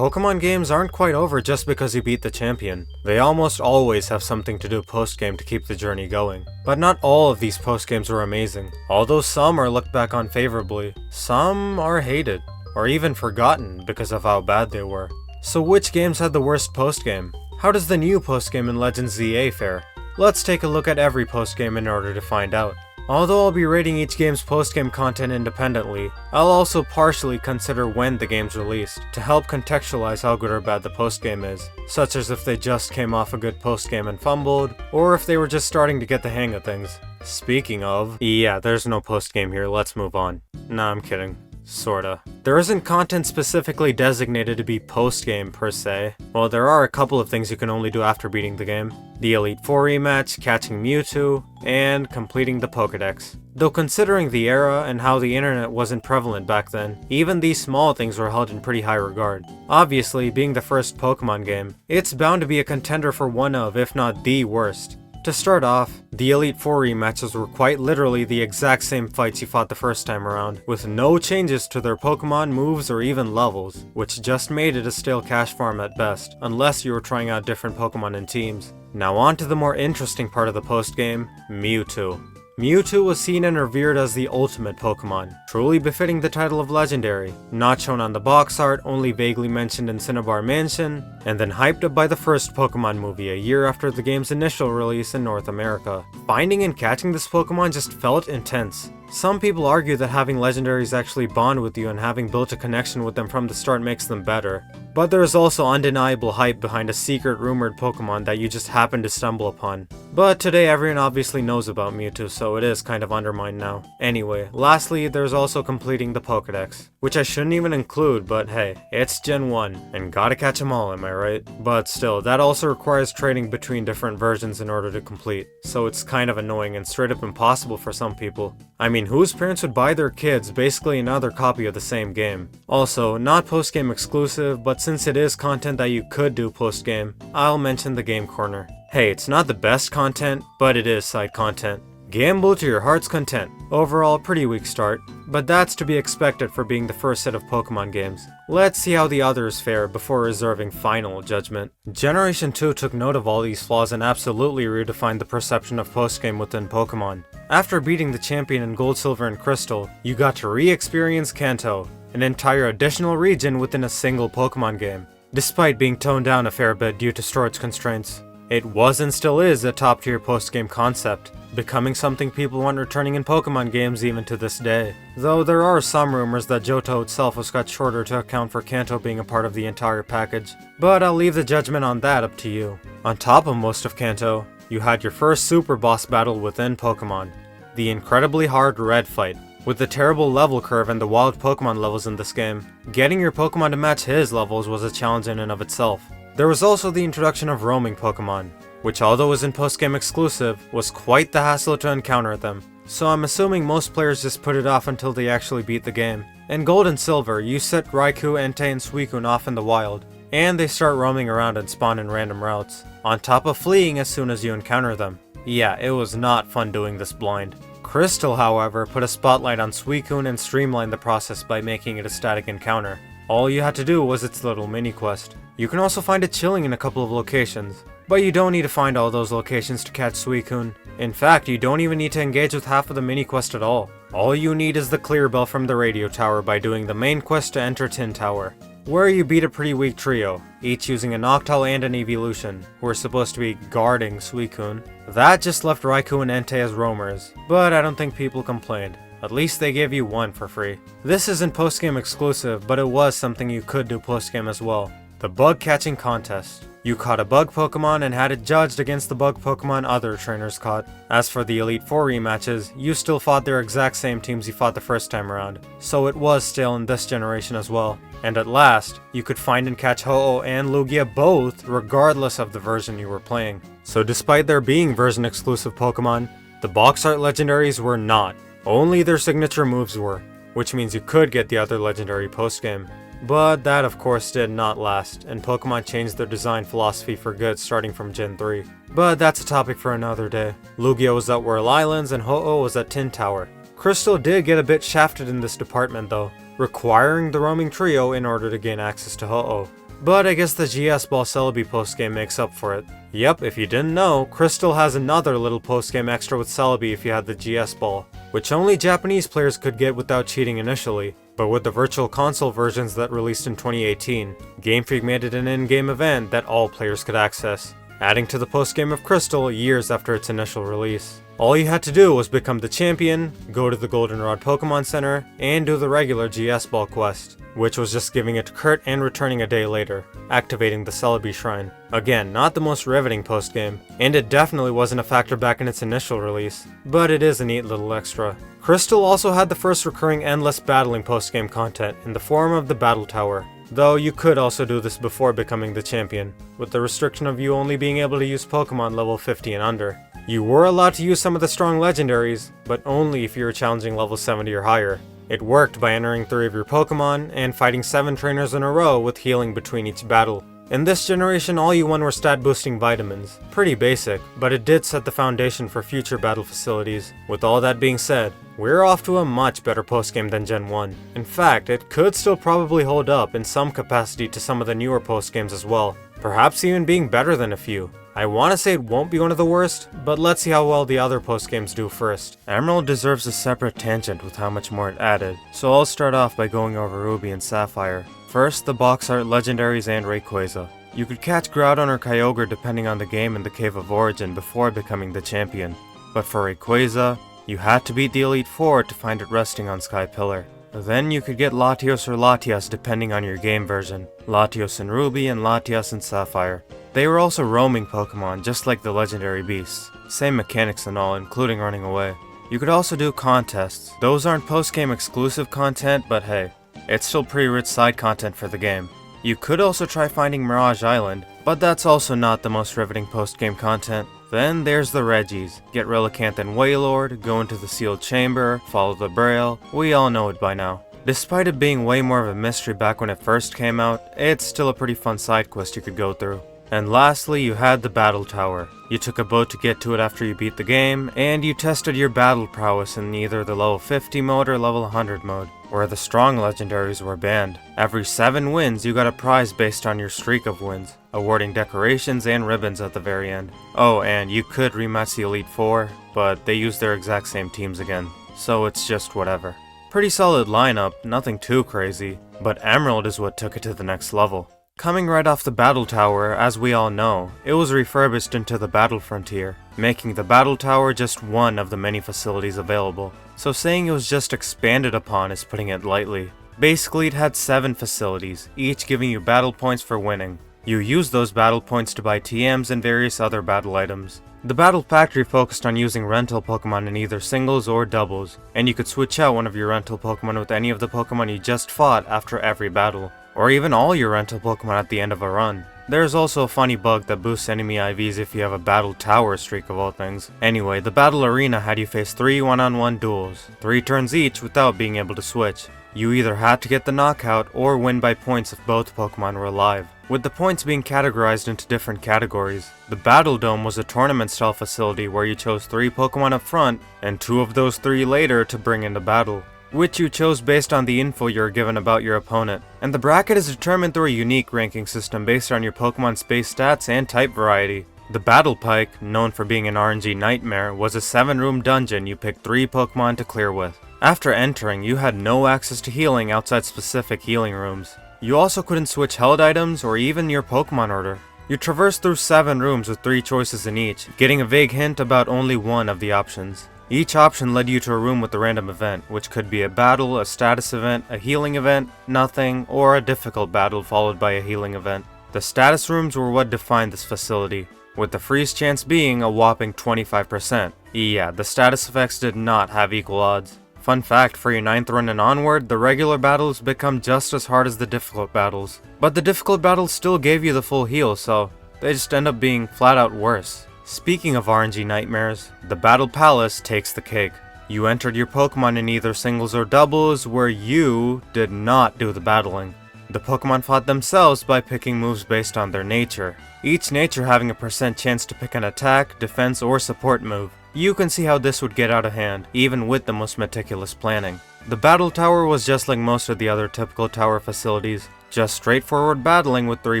Pokemon games aren't quite over just because you beat the champion. They almost always have something to do post-game to keep the journey going. But not all of these post-games are amazing. Although some are looked back on favorably, some are hated, or even forgotten because of how bad they were. So which games had the worst post-game? How does the new post-game in Legends ZA fare? Let's take a look at every post-game in order to find out. Although I'll be rating each game's post-game content independently, I'll also partially consider when the game's released, to help contextualize how good or bad the post-game is, such as if they just came off a good post-game and fumbled, or if they were just starting to get the hang of things. Speaking of, yeah, there's no post-game here, let's move on. Nah, I'm kidding. Sorta. There isn't content specifically designated to be post-game per se. Well, there are a couple of things you can only do after beating the game. The Elite Four rematch, catching Mewtwo, and completing the Pokédex. Though considering the era and how the internet wasn't prevalent back then, even these small things were held in pretty high regard. Obviously, being the first Pokemon game, it's bound to be a contender for one of, if not the worst. To start off, the Elite Four rematches were quite literally the exact same fights you fought the first time around, with no changes to their Pokemon moves or even levels, which just made it a stale cash farm at best, unless you were trying out different Pokemon in teams. Now on to the more interesting part of the post-game, Mewtwo. Mewtwo was seen and revered as the ultimate Pokemon, truly befitting the title of Legendary, not shown on the box art, only vaguely mentioned in Cinnabar Mansion, and then hyped up by the first Pokemon movie a year after the game's initial release in North America. Finding and catching this Pokemon just felt intense. Some people argue that having legendaries actually bond with you and having built a connection with them from the start makes them better. But there is also undeniable hype behind a secret rumored Pokemon that you just happen to stumble upon. But today everyone obviously knows about Mewtwo, so it is kind of undermined now. Anyway, lastly, there's also completing the Pokédex, which I shouldn't even include, but hey, it's Gen 1, and gotta catch them all, am I right? But still, that also requires trading between different versions in order to complete, so it's kind of annoying and straight up impossible for some people. I mean, whose parents would buy their kids basically another copy of the same game? Also, not post-game exclusive, but since it is content that you could do post-game, I'll mention the Game Corner. Hey, it's not the best content, but it is side content. Gamble to your heart's content. Overall, pretty weak start, but that's to be expected for being the first set of Pokemon games. Let's see how the others fare before reserving final judgment. Generation 2 took note of all these flaws and absolutely redefined the perception of postgame within Pokemon. After beating the champion in Gold, Silver, and Crystal, you got to re-experience Kanto, an entire additional region within a single Pokemon game. Despite being toned down a fair bit due to storage constraints, it was and still is a top-tier post-game concept, becoming something people want returning in Pokemon games even to this day. Though there are some rumors that Johto itself was cut shorter to account for Kanto being a part of the entire package, but I'll leave the judgment on that up to you. On top of most of Kanto, you had your first super boss battle within Pokemon, the incredibly hard Red fight. With the terrible level curve and the wild Pokemon levels in this game, getting your Pokemon to match his levels was a challenge in and of itself. There was also the introduction of roaming Pokemon, which although was in post-game exclusive, was quite the hassle to encounter them. So I'm assuming most players just put it off until they actually beat the game. In Gold and Silver, you set Raikou, Entei, and Suicune off in the wild, and they start roaming around and spawn in random routes, on top of fleeing as soon as you encounter them. Yeah, it was not fun doing this blind. Crystal, however, put a spotlight on Suicune and streamlined the process by making it a static encounter. All you had to do was its little mini-quest. You can also find it chilling in a couple of locations, but you don't need to find all those locations to catch Suicune. In fact, you don't even need to engage with half of the mini-quest at all. All you need is the clear bell from the radio tower by doing the main quest to enter Tin Tower, where you beat a pretty weak trio, each using a Noctowl and an Evolution, who are supposed to be guarding Suicune. That just left Raikou and Entei as roamers, but I don't think people complained. At least they gave you one for free. This isn't post-game exclusive, but it was something you could do post-game as well. The Bug Catching Contest. You caught a bug Pokemon and had it judged against the bug Pokemon other trainers caught. As for the Elite Four rematches, you still fought their exact same teams you fought the first time around, so it was stale in this generation as well. And at last, you could find and catch Ho-Oh and Lugia both, regardless of the version you were playing. So despite there being version exclusive Pokemon, the box art legendaries were not. Only their signature moves were, which means you could get the other legendary post-game. But that of course did not last, and Pokemon changed their design philosophy for good starting from Gen 3. But that's a topic for another day. Lugia was at Whirl Islands and Ho-Oh was at Tin Tower. Crystal did get a bit shafted in this department though, requiring the roaming trio in order to gain access to Ho-Oh. but I guess the GS Ball Celebi postgame makes up for it. Yep, if you didn't know, Crystal has another little postgame extra with Celebi if you had the GS Ball, which only Japanese players could get without cheating initially. But with the Virtual Console versions that released in 2018, Game Freak made it an in-game event that all players could access, adding to the postgame of Crystal years after its initial release. All you had to do was become the champion, go to the Goldenrod Pokemon Center, and do the regular GS Ball quest, which was just giving it to Kurt and returning a day later, activating the Celebi Shrine. Again, not the most riveting postgame, and it definitely wasn't a factor back in its initial release, but it is a neat little extra. Crystal also had the first recurring endless battling postgame content in the form of the Battle Tower, though you could also do this before becoming the champion, with the restriction of you only being able to use Pokemon level 50 and under. You were allowed to use some of the strong legendaries, but only if you were challenging level 70 or higher. It worked by entering 3 of your Pokemon and fighting 7 trainers in a row with healing between each battle. In this generation, all you won were stat boosting vitamins. Pretty basic, but it did set the foundation for future battle facilities. With all that being said, we're off to a much better postgame than Gen 1. In fact, it could still probably hold up in some capacity to some of the newer postgames as well, perhaps even being better than a few. I want to say it won't be one of the worst, but let's see how well the other postgames do first. Emerald deserves a separate tangent with how much more it added, so I'll start off by going over Ruby and Sapphire. First, the box art legendaries and Rayquaza. You could catch Groudon or Kyogre depending on the game in the Cave of Origin before becoming the champion, but for Rayquaza, you had to beat the Elite Four to find it resting on Sky Pillar. Then you could get Latios or Latias depending on your game version. Latios in Ruby and Latias in Sapphire. They were also roaming Pokemon, just like the legendary beasts. Same mechanics and all, including running away. You could also do contests. Those aren't post-game exclusive content, but hey, it's still pretty rich side content for the game. You could also try finding Mirage Island, but that's also not the most riveting post-game content. Then there's the Reggies. Get Relicanth and Wailord, go into the sealed chamber, follow the Braille. We all know it by now. Despite it being way more of a mystery back when it first came out, it's still a pretty fun side quest you could go through. And lastly, you had the Battle Tower. You took a boat to get to it after you beat the game, and you tested your battle prowess in either the level 50 mode or level 100 mode, where the strong legendaries were banned. Every 7 wins, you got a prize based on your streak of wins, awarding decorations and ribbons at the very end. Oh, and you could rematch the Elite Four, but they used their exact same teams again, so it's just whatever. Pretty solid lineup, nothing too crazy, but Emerald is what took it to the next level. Coming right off the Battle Tower, as we all know, it was refurbished into the Battle Frontier, making the Battle Tower just one of the many facilities available. So saying it was just expanded upon is putting it lightly. Basically, it had 7 facilities, each giving you battle points for winning. You used those battle points to buy TMs and various other battle items. The Battle Factory focused on using rental Pokemon in either singles or doubles, and you could switch out one of your rental Pokemon with any of the Pokemon you just fought after every battle, or even all your rental Pokemon at the end of a run. There's also a funny bug that boosts enemy IVs if you have a Battle Tower streak of all things. Anyway, the Battle Arena had you face 3 one-on-one duels, 3 turns each without being able to switch. You either had to get the knockout or win by points if both Pokemon were alive, with the points being categorized into different categories. The Battle Dome was a tournament-style facility where you chose 3 Pokemon up front, and 2 of those 3 later to bring into battle, which you chose based on the info you were given about your opponent. And the bracket is determined through a unique ranking system based on your Pokemon's base stats and type variety. The Battle Pike, known for being an RNG nightmare, was a 7-room dungeon you picked 3 Pokemon to clear with. After entering, you had no access to healing outside specific healing rooms. You also couldn't switch held items or even your Pokemon order. You traversed through 7 rooms with 3 choices in each, getting a vague hint about only one of the options. Each option led you to a room with a random event, which could be a battle, a status event, a healing event, nothing, or a difficult battle followed by a healing event. The status rooms were what defined this facility, with the freeze chance being a whopping 25%. Yeah, the status effects did not have equal odds. Fun fact, for your 9th run and onward, the regular battles become just as hard as the difficult battles. But the difficult battles still gave you the full heal, so they just end up being flat out worse. Speaking of RNG nightmares, the Battle Palace takes the cake. You entered your Pokemon in either singles or doubles, where you did not do the battling. The Pokemon fought themselves by picking moves based on their nature, each nature having a % chance to pick an attack, defense, or support move. You can see how this would get out of hand, even with the most meticulous planning. The battle tower was just like most of the other typical tower facilities, just straightforward battling with 3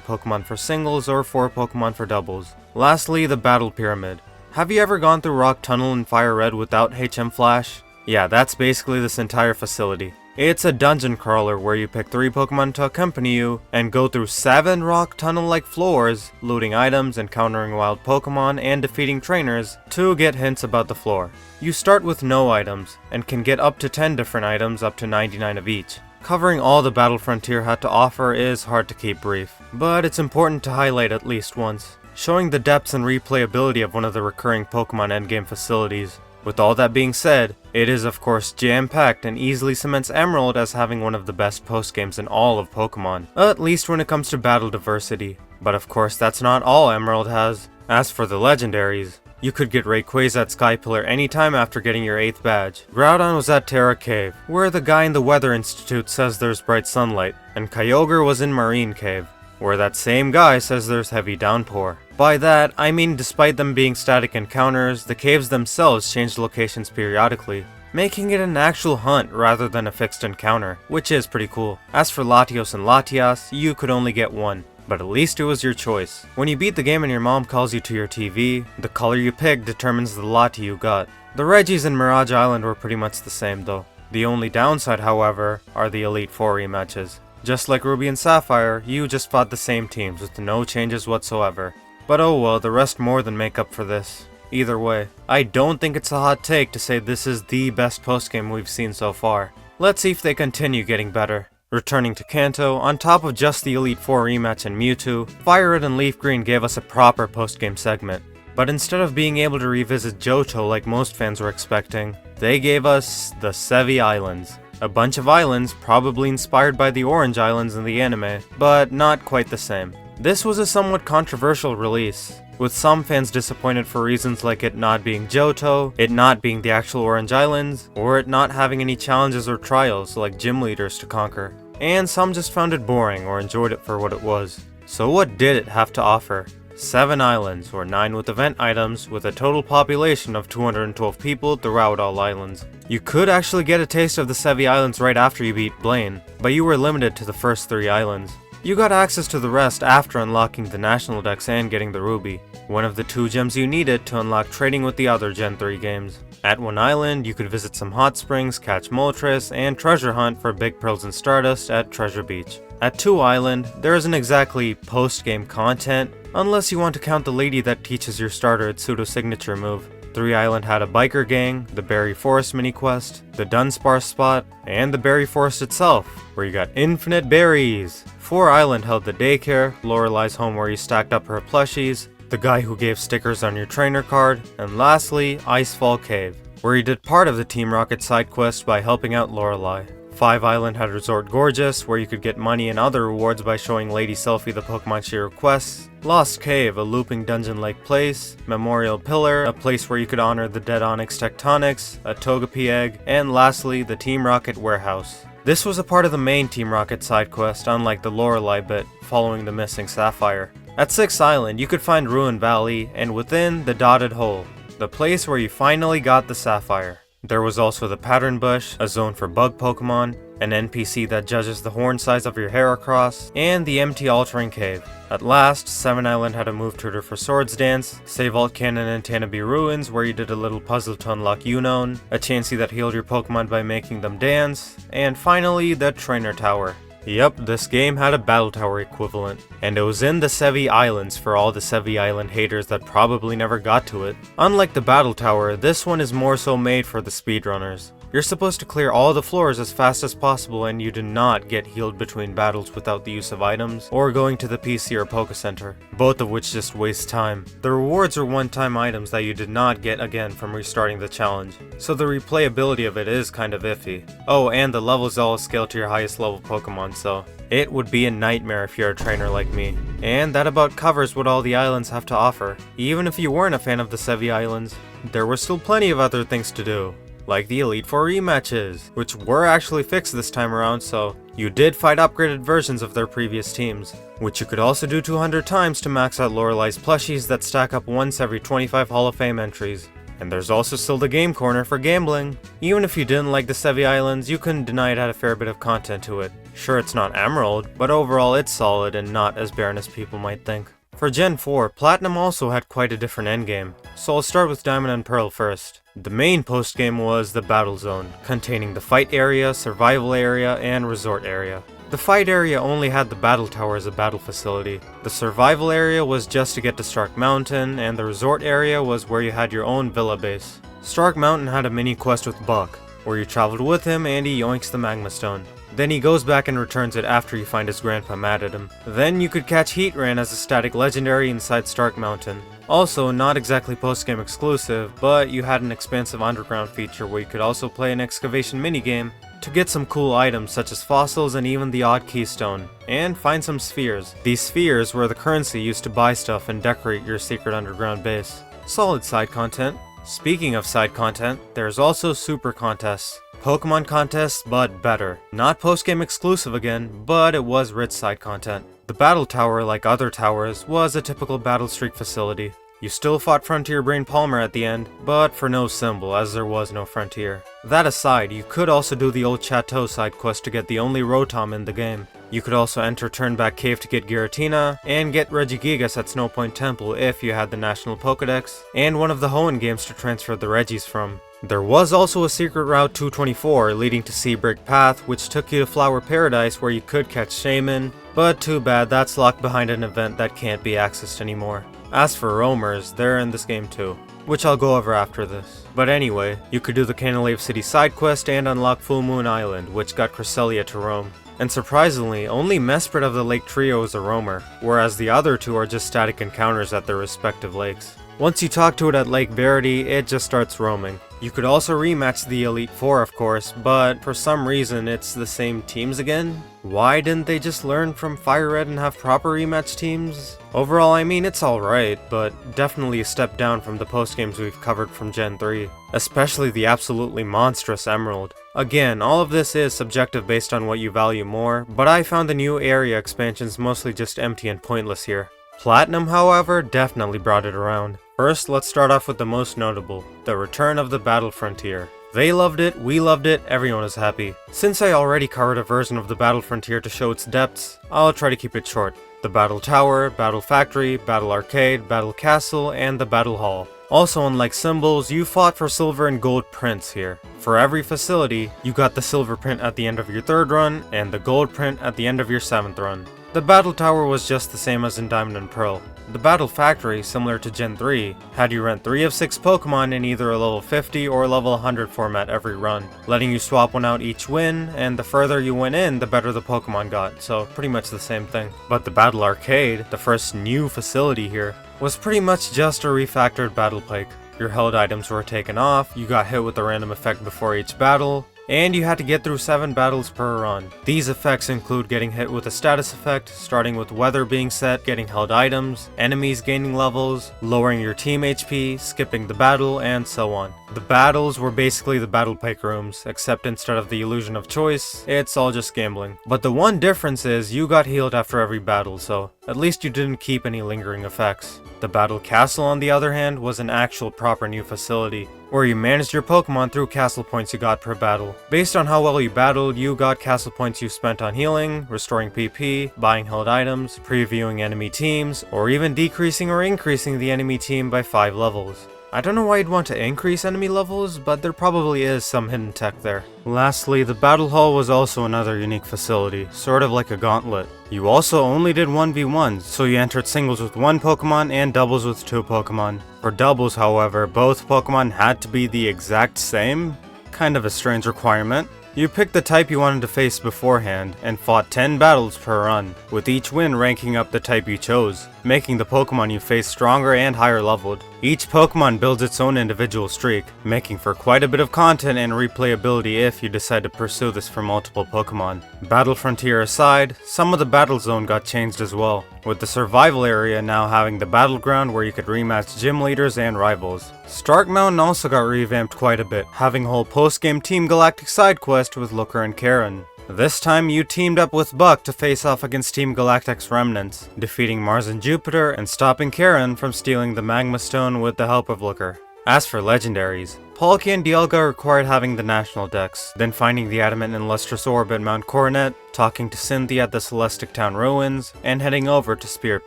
Pokemon for singles or 4 Pokemon for doubles. Lastly, the battle pyramid. Have you ever gone through Rock Tunnel in FireRed without HM Flash? Yeah, that's basically this entire facility. It's a dungeon crawler where you pick 3 Pokemon to accompany you and go through 7 rock tunnel-like floors, looting items, encountering wild Pokemon, and defeating trainers to get hints about the floor. You start with no items, and can get up to 10 different items, up to 99 of each. Covering all the Battle Frontier had to offer is hard to keep brief, but it's important to highlight at least once, showing the depths and replayability of one of the recurring Pokemon endgame facilities. With all that being said, it is of course jam-packed and easily cements Emerald as having one of the best post-games in all of Pokemon, at least when it comes to battle diversity. But of course that's not all Emerald has. As for the legendaries, you could get Rayquaza at Sky Pillar anytime after getting your 8th badge. Groudon was at Terra Cave, where the guy in the Weather Institute says there's bright sunlight, and Kyogre was in Marine Cave, where that same guy says there's heavy downpour. By that, I mean despite them being static encounters, the caves themselves change locations periodically, making it an actual hunt rather than a fixed encounter, which is pretty cool. As for Latios and Latias, you could only get one, but at least it was your choice. When you beat the game and your mom calls you to your TV, the color you pick determines the Lati you got. The Regis in Mirage Island were pretty much the same though. The only downside, however, are the Elite Four rematches. Just like Ruby and Sapphire, you just fought the same teams with no changes whatsoever. But oh well, the rest more than make up for this. Either way, I don't think it's a hot take to say this is the best postgame we've seen so far. Let's see if they continue getting better. Returning to Kanto, on top of just the Elite Four rematch and Mewtwo, FireRed and LeafGreen gave us a proper postgame segment. But instead of being able to revisit Johto like most fans were expecting, they gave us the Sevi Islands. A bunch of islands probably inspired by the Orange Islands in the anime, but not quite the same. This was a somewhat controversial release, with some fans disappointed for reasons like it not being Johto, it not being the actual Orange Islands, or it not having any challenges or trials like gym leaders to conquer. And some just found it boring or enjoyed it for what it was. So what did it have to offer? 7 islands, or 9 with event items, with a total population of 212 people throughout all islands. You could actually get a taste of the Sevi Islands right after you beat Blaine, but you were limited to the first 3 islands. You got access to the rest after unlocking the National Dex and getting the Ruby, one of the 2 gems you needed to unlock trading with the other Gen 3 games. At one island, you could visit some hot springs, catch Moltres, and treasure hunt for big pearls and Stardust at Treasure Beach. At 2 Island, there isn't exactly post-game content, unless you want to count the lady that teaches your starter its pseudo-signature move. 3 Island had a biker gang, the Berry Forest mini-quest, the Dunsparce spot, and the Berry Forest itself, where you got infinite berries. 4 Island held the daycare, Lorelai's home where you stacked up her plushies, the guy who gave stickers on your trainer card, and lastly, Icefall Cave, where you did part of the Team Rocket side quest by helping out Lorelai. 5 Island had Resort Gorgeous, where you could get money and other rewards by showing Lady Selphie the Pokemon she requests. Lost Cave, a looping dungeon-like place. Memorial Pillar, a place where you could honor the dead Onyx Tectonics, a Togepi egg, and lastly, the Team Rocket warehouse. This was a part of the main Team Rocket side quest, unlike the Lorelai bit, following the missing Sapphire. At 6 Island, you could find Ruin Valley, and within, the Dotted Hole, the place where you finally got the Sapphire. There was also the Pattern Bush, a zone for bug Pokemon, an NPC that judges the horn size of your Heracross, and the Empty Altering Cave. At last, 7 Island had a move tutor for Swords Dance, Savault Cannon and Tanabe Ruins where you did a little puzzle to unlock Unknown, a Chansey that healed your Pokemon by making them dance, and finally, the Trainer Tower. Yep, this game had a Battle Tower equivalent, and it was in the Sevi Islands for all the Sevi Island haters that probably never got to it. Unlike the Battle Tower, this one is more so made for the speedrunners. You're supposed to clear all the floors as fast as possible and you do not get healed between battles without the use of items or going to the PC or Poké Center, both of which just waste time. The rewards are one-time items that you did not get again from restarting the challenge, so the replayability of it is kind of iffy. Oh, and the levels all scale to your highest level Pokemon, so it would be a nightmare if you're a trainer like me. And that about covers what all the islands have to offer. Even if you weren't a fan of the Sevi Islands, there were still plenty of other things to do, like the Elite Four rematches, which were actually fixed this time around, so you did fight upgraded versions of their previous teams, which you could also do 200 times to max out Lorelai's plushies that stack up once every 25 Hall of Fame entries. And there's also still the game corner for gambling. Even if you didn't like the Sevi Islands, you couldn't deny it had a fair bit of content to it. Sure, it's not Emerald, but overall it's solid and not as barren as people might think. For Gen 4, Platinum also had quite a different endgame, so I'll start with Diamond and Pearl first. The main postgame was the Battle Zone, containing the Fight Area, Survival Area, and Resort Area. The Fight Area only had the Battle Tower as a battle facility. The Survival Area was just to get to Stark Mountain, and the Resort Area was where you had your own villa base. Stark Mountain had a mini quest with Buck, where you traveled with him and he yoinks the Magma Stone. Then he goes back and returns it after you find his grandpa mad at him. Then you could catch Heatran as a static legendary inside Stark Mountain. Also, not exactly post-game exclusive, but you had an expansive underground feature where you could also play an excavation minigame to get some cool items such as fossils and even the odd keystone, and find some spheres. These spheres were the currency used to buy stuff and decorate your secret underground base. Solid side content. Speaking of side content, there's also super contests. Pokemon contests, but better. Not post-game exclusive again, but it was rich side content. The Battle Tower, like other towers, was a typical Battle Streak facility. You still fought Frontier Brain Palmer at the end, but for no symbol, as there was no Frontier. That aside, you could also do the Old Chateau side quest to get the only Rotom in the game. You could also enter Turnback Cave to get Giratina, and get Regigigas at Snowpoint Temple if you had the National Pokedex, and one of the Hoenn games to transfer the Regis from. There was also a secret route 224 leading to Seabrick Path, which took you to Flower Paradise where you could catch Shaman, but too bad that's locked behind an event that can't be accessed anymore. As for roamers, they're in this game too, which I'll go over after this. But anyway, you could do the Canalave City side quest and unlock Full Moon Island, which got Cresselia to roam. And surprisingly, only Mesprit of the Lake Trio is a roamer, whereas the other two are just static encounters at their respective lakes. Once you talk to it at Lake Verity, it just starts roaming. You could also rematch the Elite Four, of course, but for some reason it's the same teams again? Why didn't they just learn from FireRed and have proper rematch teams? Overall, I mean, it's alright, but definitely a step down from the post-games we've covered from Gen 3, especially the absolutely monstrous Emerald. Again, all of this is subjective based on what you value more, but I found the new area expansions mostly just empty and pointless here. Platinum, however, definitely brought it around. First, let's start off with the most notable, the return of the Battle Frontier. They loved it, we loved it, everyone was happy. Since I already covered a version of the Battle Frontier to show its depths, I'll try to keep it short. The Battle Tower, Battle Factory, Battle Arcade, Battle Castle, and the Battle Hall. Also, unlike symbols, you fought for silver and gold prints here. For every facility, you got the silver print at the end of your 3rd run, and the gold print at the end of your 7th run. The Battle Tower was just the same as in Diamond and Pearl. The Battle Factory, similar to Gen 3, had you rent 3 of 6 Pokemon in either a level 50 or level 100 format every run, letting you swap one out each win, and the further you went in, the better the Pokemon got, so pretty much the same thing. But the Battle Arcade, the first new facility here, was pretty much just a refactored Battle Pike. Your held items were taken off, you got hit with a random effect before each battle, and you had to get through 7 battles per run. These effects include getting hit with a status effect, starting with weather being set, getting held items, enemies gaining levels, lowering your team HP, skipping the battle, and so on. The battles were basically the Battle Pike rooms, except instead of the illusion of choice, it's all just gambling. But the one difference is you got healed after every battle, so at least you didn't keep any lingering effects. The Battle Castle, on the other hand, was an actual proper new facility, where you managed your Pokemon through castle points you got per battle. Based on how well you battled, you got castle points you spent on healing, restoring PP, buying held items, previewing enemy teams, or even decreasing or increasing the enemy team by 5 levels. I don't know why you'd want to increase enemy levels, but there probably is some hidden tech there. Lastly, the Battle Hall was also another unique facility, sort of like a gauntlet. You also only did 1v1s, so you entered singles with 1 Pokemon and doubles with 2 Pokemon. For doubles, however, both Pokemon had to be the exact same? Kind of a strange requirement. You picked the type you wanted to face beforehand, and fought 10 battles per run, with each win ranking up the type you chose, making the Pokemon you face stronger and higher leveled. Each Pokemon builds its own individual streak, making for quite a bit of content and replayability if you decide to pursue this for multiple Pokemon. Battle Frontier aside, some of the Battle Zone got changed as well, with the Survival Area now having the Battleground where you could rematch gym leaders and rivals. Stark Mountain also got revamped quite a bit, having a whole post-game Team Galactic side quest with Looker and Karen. This time you teamed up with Buck to face off against Team Galactic's remnants, defeating Mars and Jupiter and stopping Karen from stealing the Magma Stone with the help of Looker. As for legendaries, Palkia and Dialga required having the national dex, then finding the adamant and lustrous orb at Mount Coronet, talking to Cynthia at the Celestic Town ruins, and heading over to Spirit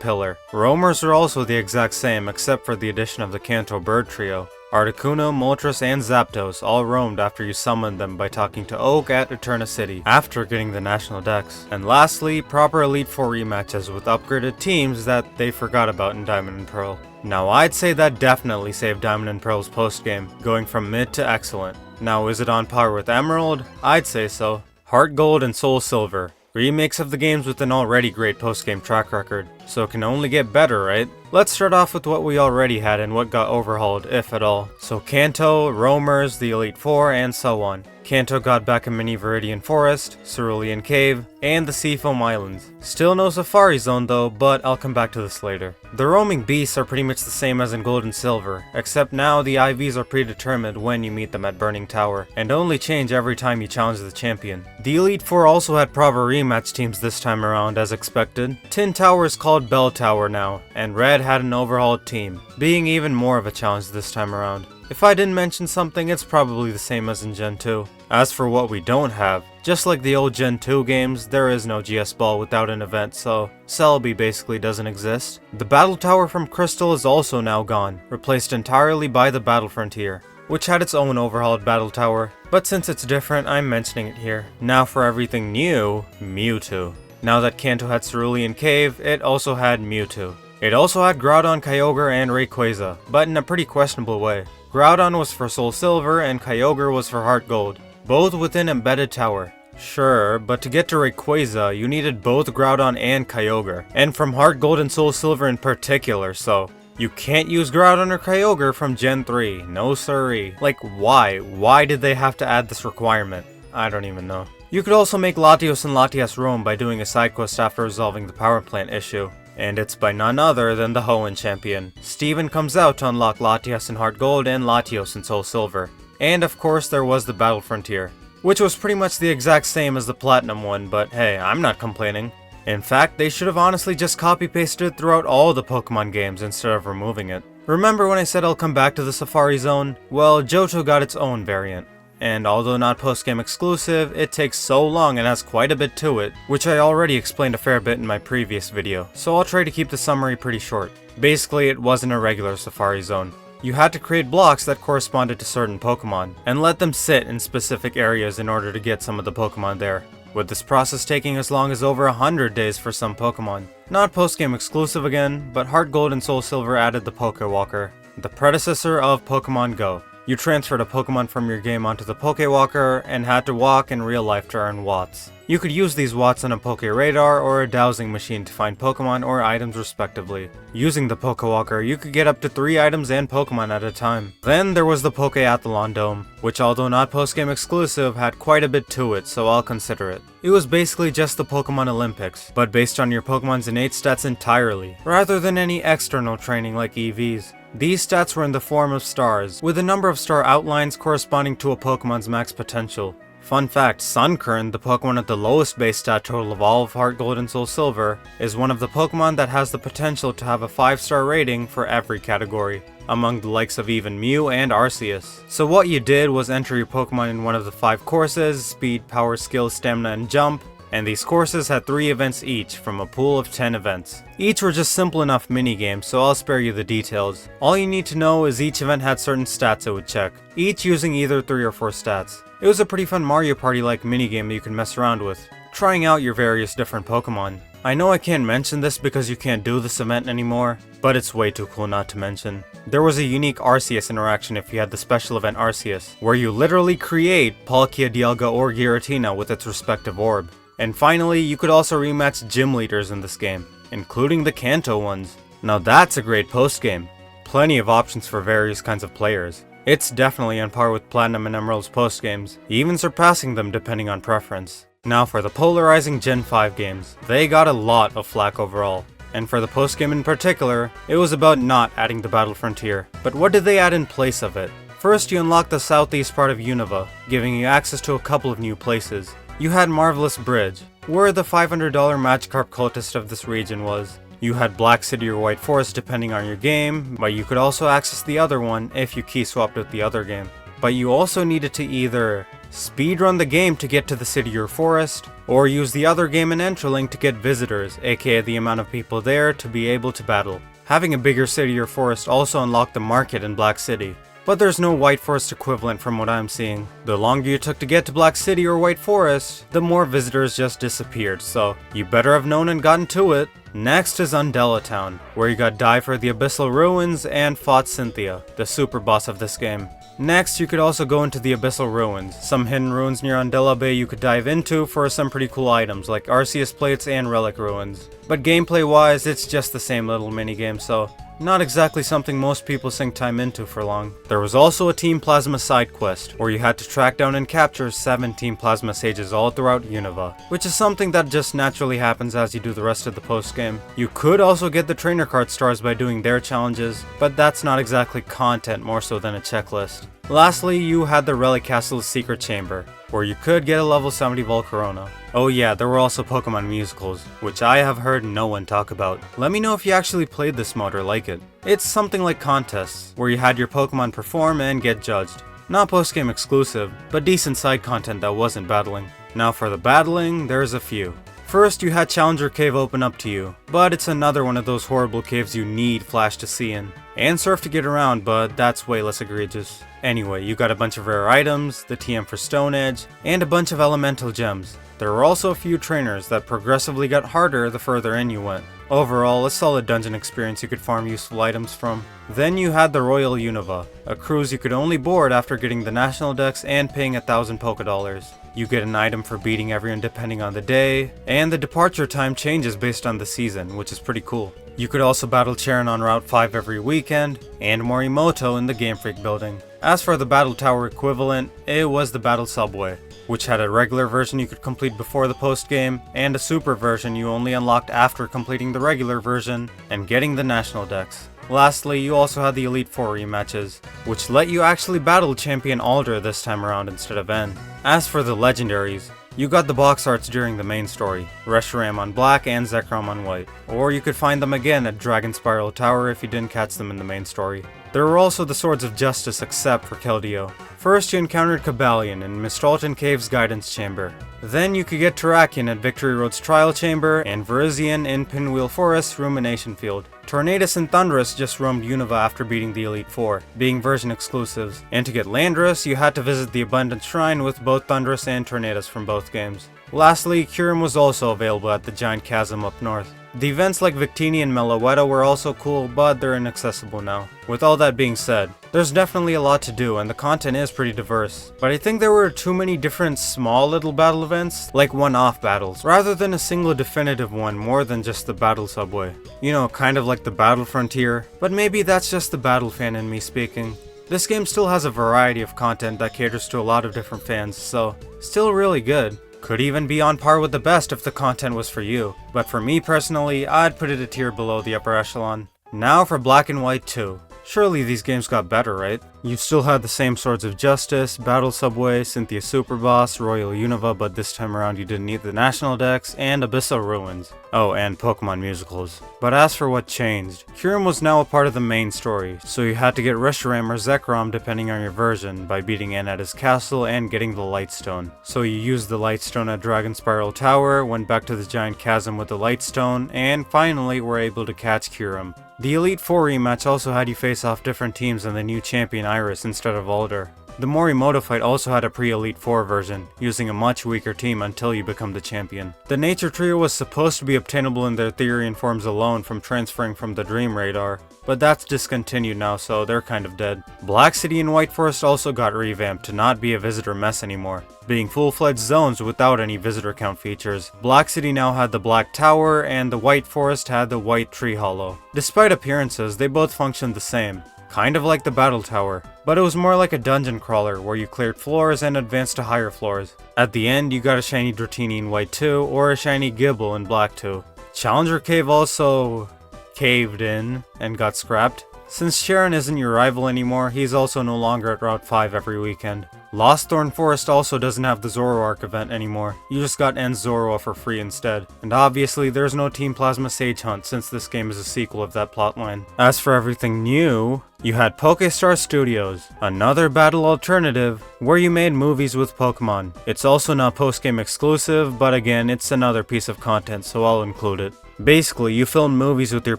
Pillar. Roamers are also the exact same except for the addition of the Kanto bird trio. Articuno, Moltres, and Zapdos all roamed after you summoned them by talking to Oak at Eterna City, after getting the national dex. And lastly, proper Elite Four rematches with upgraded teams that they forgot about in Diamond and Pearl. Now I'd say that definitely saved Diamond and Pearl's postgame, going from mid to excellent. Now is it on par with Emerald? I'd say so. HeartGold and SoulSilver, remakes of the games with an already great postgame track record, so it can only get better, right? Let's start off with what we already had and what got overhauled, if at all. So Kanto, Roamers, the Elite Four, and so on. Kanto got back a mini Viridian Forest, Cerulean Cave, and the Seafoam Islands. Still no Safari Zone though, but I'll come back to this later. The roaming beasts are pretty much the same as in Gold and Silver, except now the IVs are predetermined when you meet them at Burning Tower, and only change every time you challenge the champion. The Elite Four also had proper rematch teams this time around as expected. Tin Tower is called Bell Tower now, and Red had an overhauled team, being even more of a challenge this time around. If I didn't mention something, it's probably the same as in Gen 2. As for what we don't have, just like the old Gen 2 games, there is no GS Ball without an event, so Celebi basically doesn't exist. The Battle Tower from Crystal is also now gone, replaced entirely by the Battle Frontier, which had its own overhauled Battle Tower, but since it's different, I'm mentioning it here. Now for everything new, Mewtwo. Now that Kanto had Cerulean Cave, it also had Mewtwo. It also had Groudon, Kyogre, and Rayquaza, but in a pretty questionable way. Groudon was for SoulSilver and Kyogre was for HeartGold, both within Embedded Tower. Sure, but to get to Rayquaza, you needed both Groudon and Kyogre, and from HeartGold and SoulSilver in particular, so you can't use Groudon or Kyogre from Gen 3, no siree. Like why? Why did they have to add this requirement? I don't even know. You could also make Latios and Latias roam by doing a side quest after resolving the power plant issue. And it's by none other than the Hoenn champion. Steven comes out to unlock Latias in HeartGold and Latios in SoulSilver. And of course there was the Battle Frontier, which was pretty much the exact same as the Platinum one, but hey, I'm not complaining. In fact, they should have honestly just copy-pasted it throughout all the Pokemon games instead of removing it. Remember when I said I'll come back to the Safari Zone? Well, Johto got its own variant. And although not post-game exclusive, it takes so long and has quite a bit to it, which I already explained a fair bit in my previous video, so I'll try to keep the summary pretty short. Basically, it wasn't a regular Safari Zone. You had to create blocks that corresponded to certain Pokemon, and let them sit in specific areas in order to get some of the Pokemon there, with this process taking as long as over 100 days for some Pokemon. Not post-game exclusive again, but HeartGold and SoulSilver added the Pokewalker, the predecessor of Pokemon Go. You transferred a Pokemon from your game onto the Pokewalker and had to walk in real life to earn Watts. You could use these Watts on a Pokeradar or a dowsing machine to find Pokemon or items respectively. Using the Pokewalker, you could get up to 3 items and Pokemon at a time. Then there was the Pokeathlon Dome, which although not post-game exclusive, had quite a bit to it, so I'll consider it. It was basically just the Pokemon Olympics, but based on your Pokemon's innate stats entirely, rather than any external training like Eevee's. These stats were in the form of stars, with a number of star outlines corresponding to a Pokemon's max potential. Fun fact, Sunkern, the Pokemon at the lowest base stat total of all of HeartGold and SoulSilver, is one of the Pokemon that has the potential to have a 5-star rating for every category, among the likes of even Mew and Arceus. So what you did was enter your Pokemon in one of the 5 courses: Speed, Power, Skill, Stamina, and Jump, and these courses had 3 events each from a pool of 10 events. Each were just simple enough minigames, so I'll spare you the details. All you need to know is each event had certain stats it would check, each using either 3 or 4 stats. It was a pretty fun Mario Party-like minigame that you can mess around with, trying out your various different Pokemon. I know I can't mention this because you can't do this event anymore, but it's way too cool not to mention. There was a unique Arceus interaction if you had the special event Arceus, where you literally create Palkia, Dialga, or Giratina with its respective orb. And finally, you could also rematch gym leaders in this game, including the Kanto ones. Now that's a great post-game. Plenty of options for various kinds of players. It's definitely on par with Platinum and Emerald's post-games, even surpassing them depending on preference. Now for the polarizing Gen 5 games, they got a lot of flack overall. And for the post-game in particular, it was about not adding the Battle Frontier. But what did they add in place of it? First, you unlocked the southeast part of Unova, giving you access to a couple of new places. You had Marvelous Bridge, where the $500 Magikarp cultist of this region was. You had Black City or White Forest depending on your game, but you could also access the other one if you key swapped with the other game. But you also needed to either speedrun the game to get to the city or forest, or use the other game in Entralink to get visitors, aka the amount of people there to be able to battle. Having a bigger city or forest also unlocked the market in Black City, but there's no White Forest equivalent from what I'm seeing. The longer you took to get to Black City or White Forest, the more visitors just disappeared, so you better have known and gotten to it. Next is Undella Town, where you got dive for the Abyssal Ruins and fought Cynthia, the super boss of this game. Next, you could also go into the Abyssal Ruins, some hidden ruins near Undella Bay you could dive into for some pretty cool items like Arceus plates and relic ruins. But gameplay wise, it's just the same little minigame, so not exactly something most people sink time into for long. There was also a Team Plasma side quest, where you had to track down and capture 7 Team Plasma sages all throughout Unova, which is something that just naturally happens as you do the rest of the post game. You could also get the trainer card stars by doing their challenges, but that's not exactly content, more so than a checklist. Lastly, you had the Relic Castle's secret chamber, where you could get a level 70 Volcarona. Oh yeah, there were also Pokemon musicals, which I have heard no one talk about. Let me know if you actually played this mode or like it. It's something like contests, where you had your Pokemon perform and get judged. Not post-game exclusive, but decent side content that wasn't battling. Now for the battling, there's a few. First, you had Challenger Cave open up to you, but it's another one of those horrible caves you need Flash to see in. And Surf to get around, but that's way less egregious. Anyway, you got a bunch of rare items, the TM for Stone Edge, and a bunch of elemental gems. There were also a few trainers that progressively got harder the further in you went. Overall, a solid dungeon experience you could farm useful items from. Then you had the Royal Unova, a cruise you could only board after getting the National Dex and paying 1,000 Pokédollars. You get an item for beating everyone depending on the day, and the departure time changes based on the season, which is pretty cool. You could also battle Charon on Route 5 every weekend, and Morimoto in the Game Freak building. As for the Battle Tower equivalent, it was the Battle Subway, which had a regular version you could complete before the post game, and a super version you only unlocked after completing the regular version and getting the National Dex. Lastly, you also had the Elite Four rematches, which let you actually battle Champion Alder this time around instead of N. As for the legendaries, you got the box arts during the main story, Reshiram on black and Zekrom on white, or you could find them again at Dragon Spiral Tower if you didn't catch them in the main story. There were also the Swords of Justice except for Keldeo. First you encountered Cabalion in Mistalton Cave's Guidance Chamber. Then you could get Terrakion at Victory Road's Trial Chamber, and Virizion in Pinwheel Forest's Rumination Field. Tornadus and Thundurus just roamed Unova after beating the Elite Four, being version exclusives. And to get Landorus, you had to visit the Abundant Shrine with both Thundurus and Tornadus from both games. Lastly, Kyurem was also available at the Giant Chasm up north. The events like Victini and Meloetta were also cool, but they're inaccessible now. With all that being said, there's definitely a lot to do and the content is pretty diverse. But I think there were too many different small little battle events, like one-off battles, rather than a single definitive one more than just the Battle Subway. You know, kind of like the Battle Frontier, but maybe that's just the battle fan in me speaking. This game still has a variety of content that caters to a lot of different fans, so still really good. Could even be on par with the best if the content was for you, but for me personally, I'd put it a tier below the upper echelon. Now for Black and White 2. Surely these games got better, right? You still had the same Swords of Justice, Battle Subway, Cynthia Superboss, Royal Unova, but this time around you didn't need the National Dex, and Abyssal Ruins. Oh, and Pokemon musicals. But as for what changed, Kyurem was now a part of the main story, so you had to get Reshiram or Zekrom depending on your version by beating N at his castle and getting the Lightstone. So you used the Lightstone at Dragon Spiral Tower, went back to the Giant Chasm with the Lightstone, and finally were able to catch Kyurem. The Elite Four rematch also had you face off different teams and the new champion Iris instead of Alder. The Morimoto fight also had a pre-Elite Four version, using a much weaker team until you become the champion. The Nature Trio was supposed to be obtainable in their Therian forms alone from transferring from the Dream Radar, but that's discontinued now, so they're kind of dead. Black City and White Forest also got revamped to not be a visitor mess anymore, being full-fledged zones without any visitor count features. Black City now had the Black Tower, and the White Forest had the White Tree Hollow. Despite appearances, they both functioned the same. Kind of like the Battle Tower, but it was more like a dungeon crawler where you cleared floors and advanced to higher floors. At the end, you got a shiny Dratini in White 2 or a shiny Gible in Black 2. Challenger Cave also caved in and got scrapped. Since Sharon isn't your rival anymore, he's also no longer at Route 5 every weekend. Lost Thorn Forest also doesn't have the Zoroark event anymore, you just got En's Zoroa for free instead. And obviously there's no Team Plasma Sage Hunt since this game is a sequel of that plotline. As for everything new, you had PokeStar Studios, another battle alternative where you made movies with Pokemon. It's also not post-game exclusive, but again, it's another piece of content, so I'll include it. Basically, you film movies with your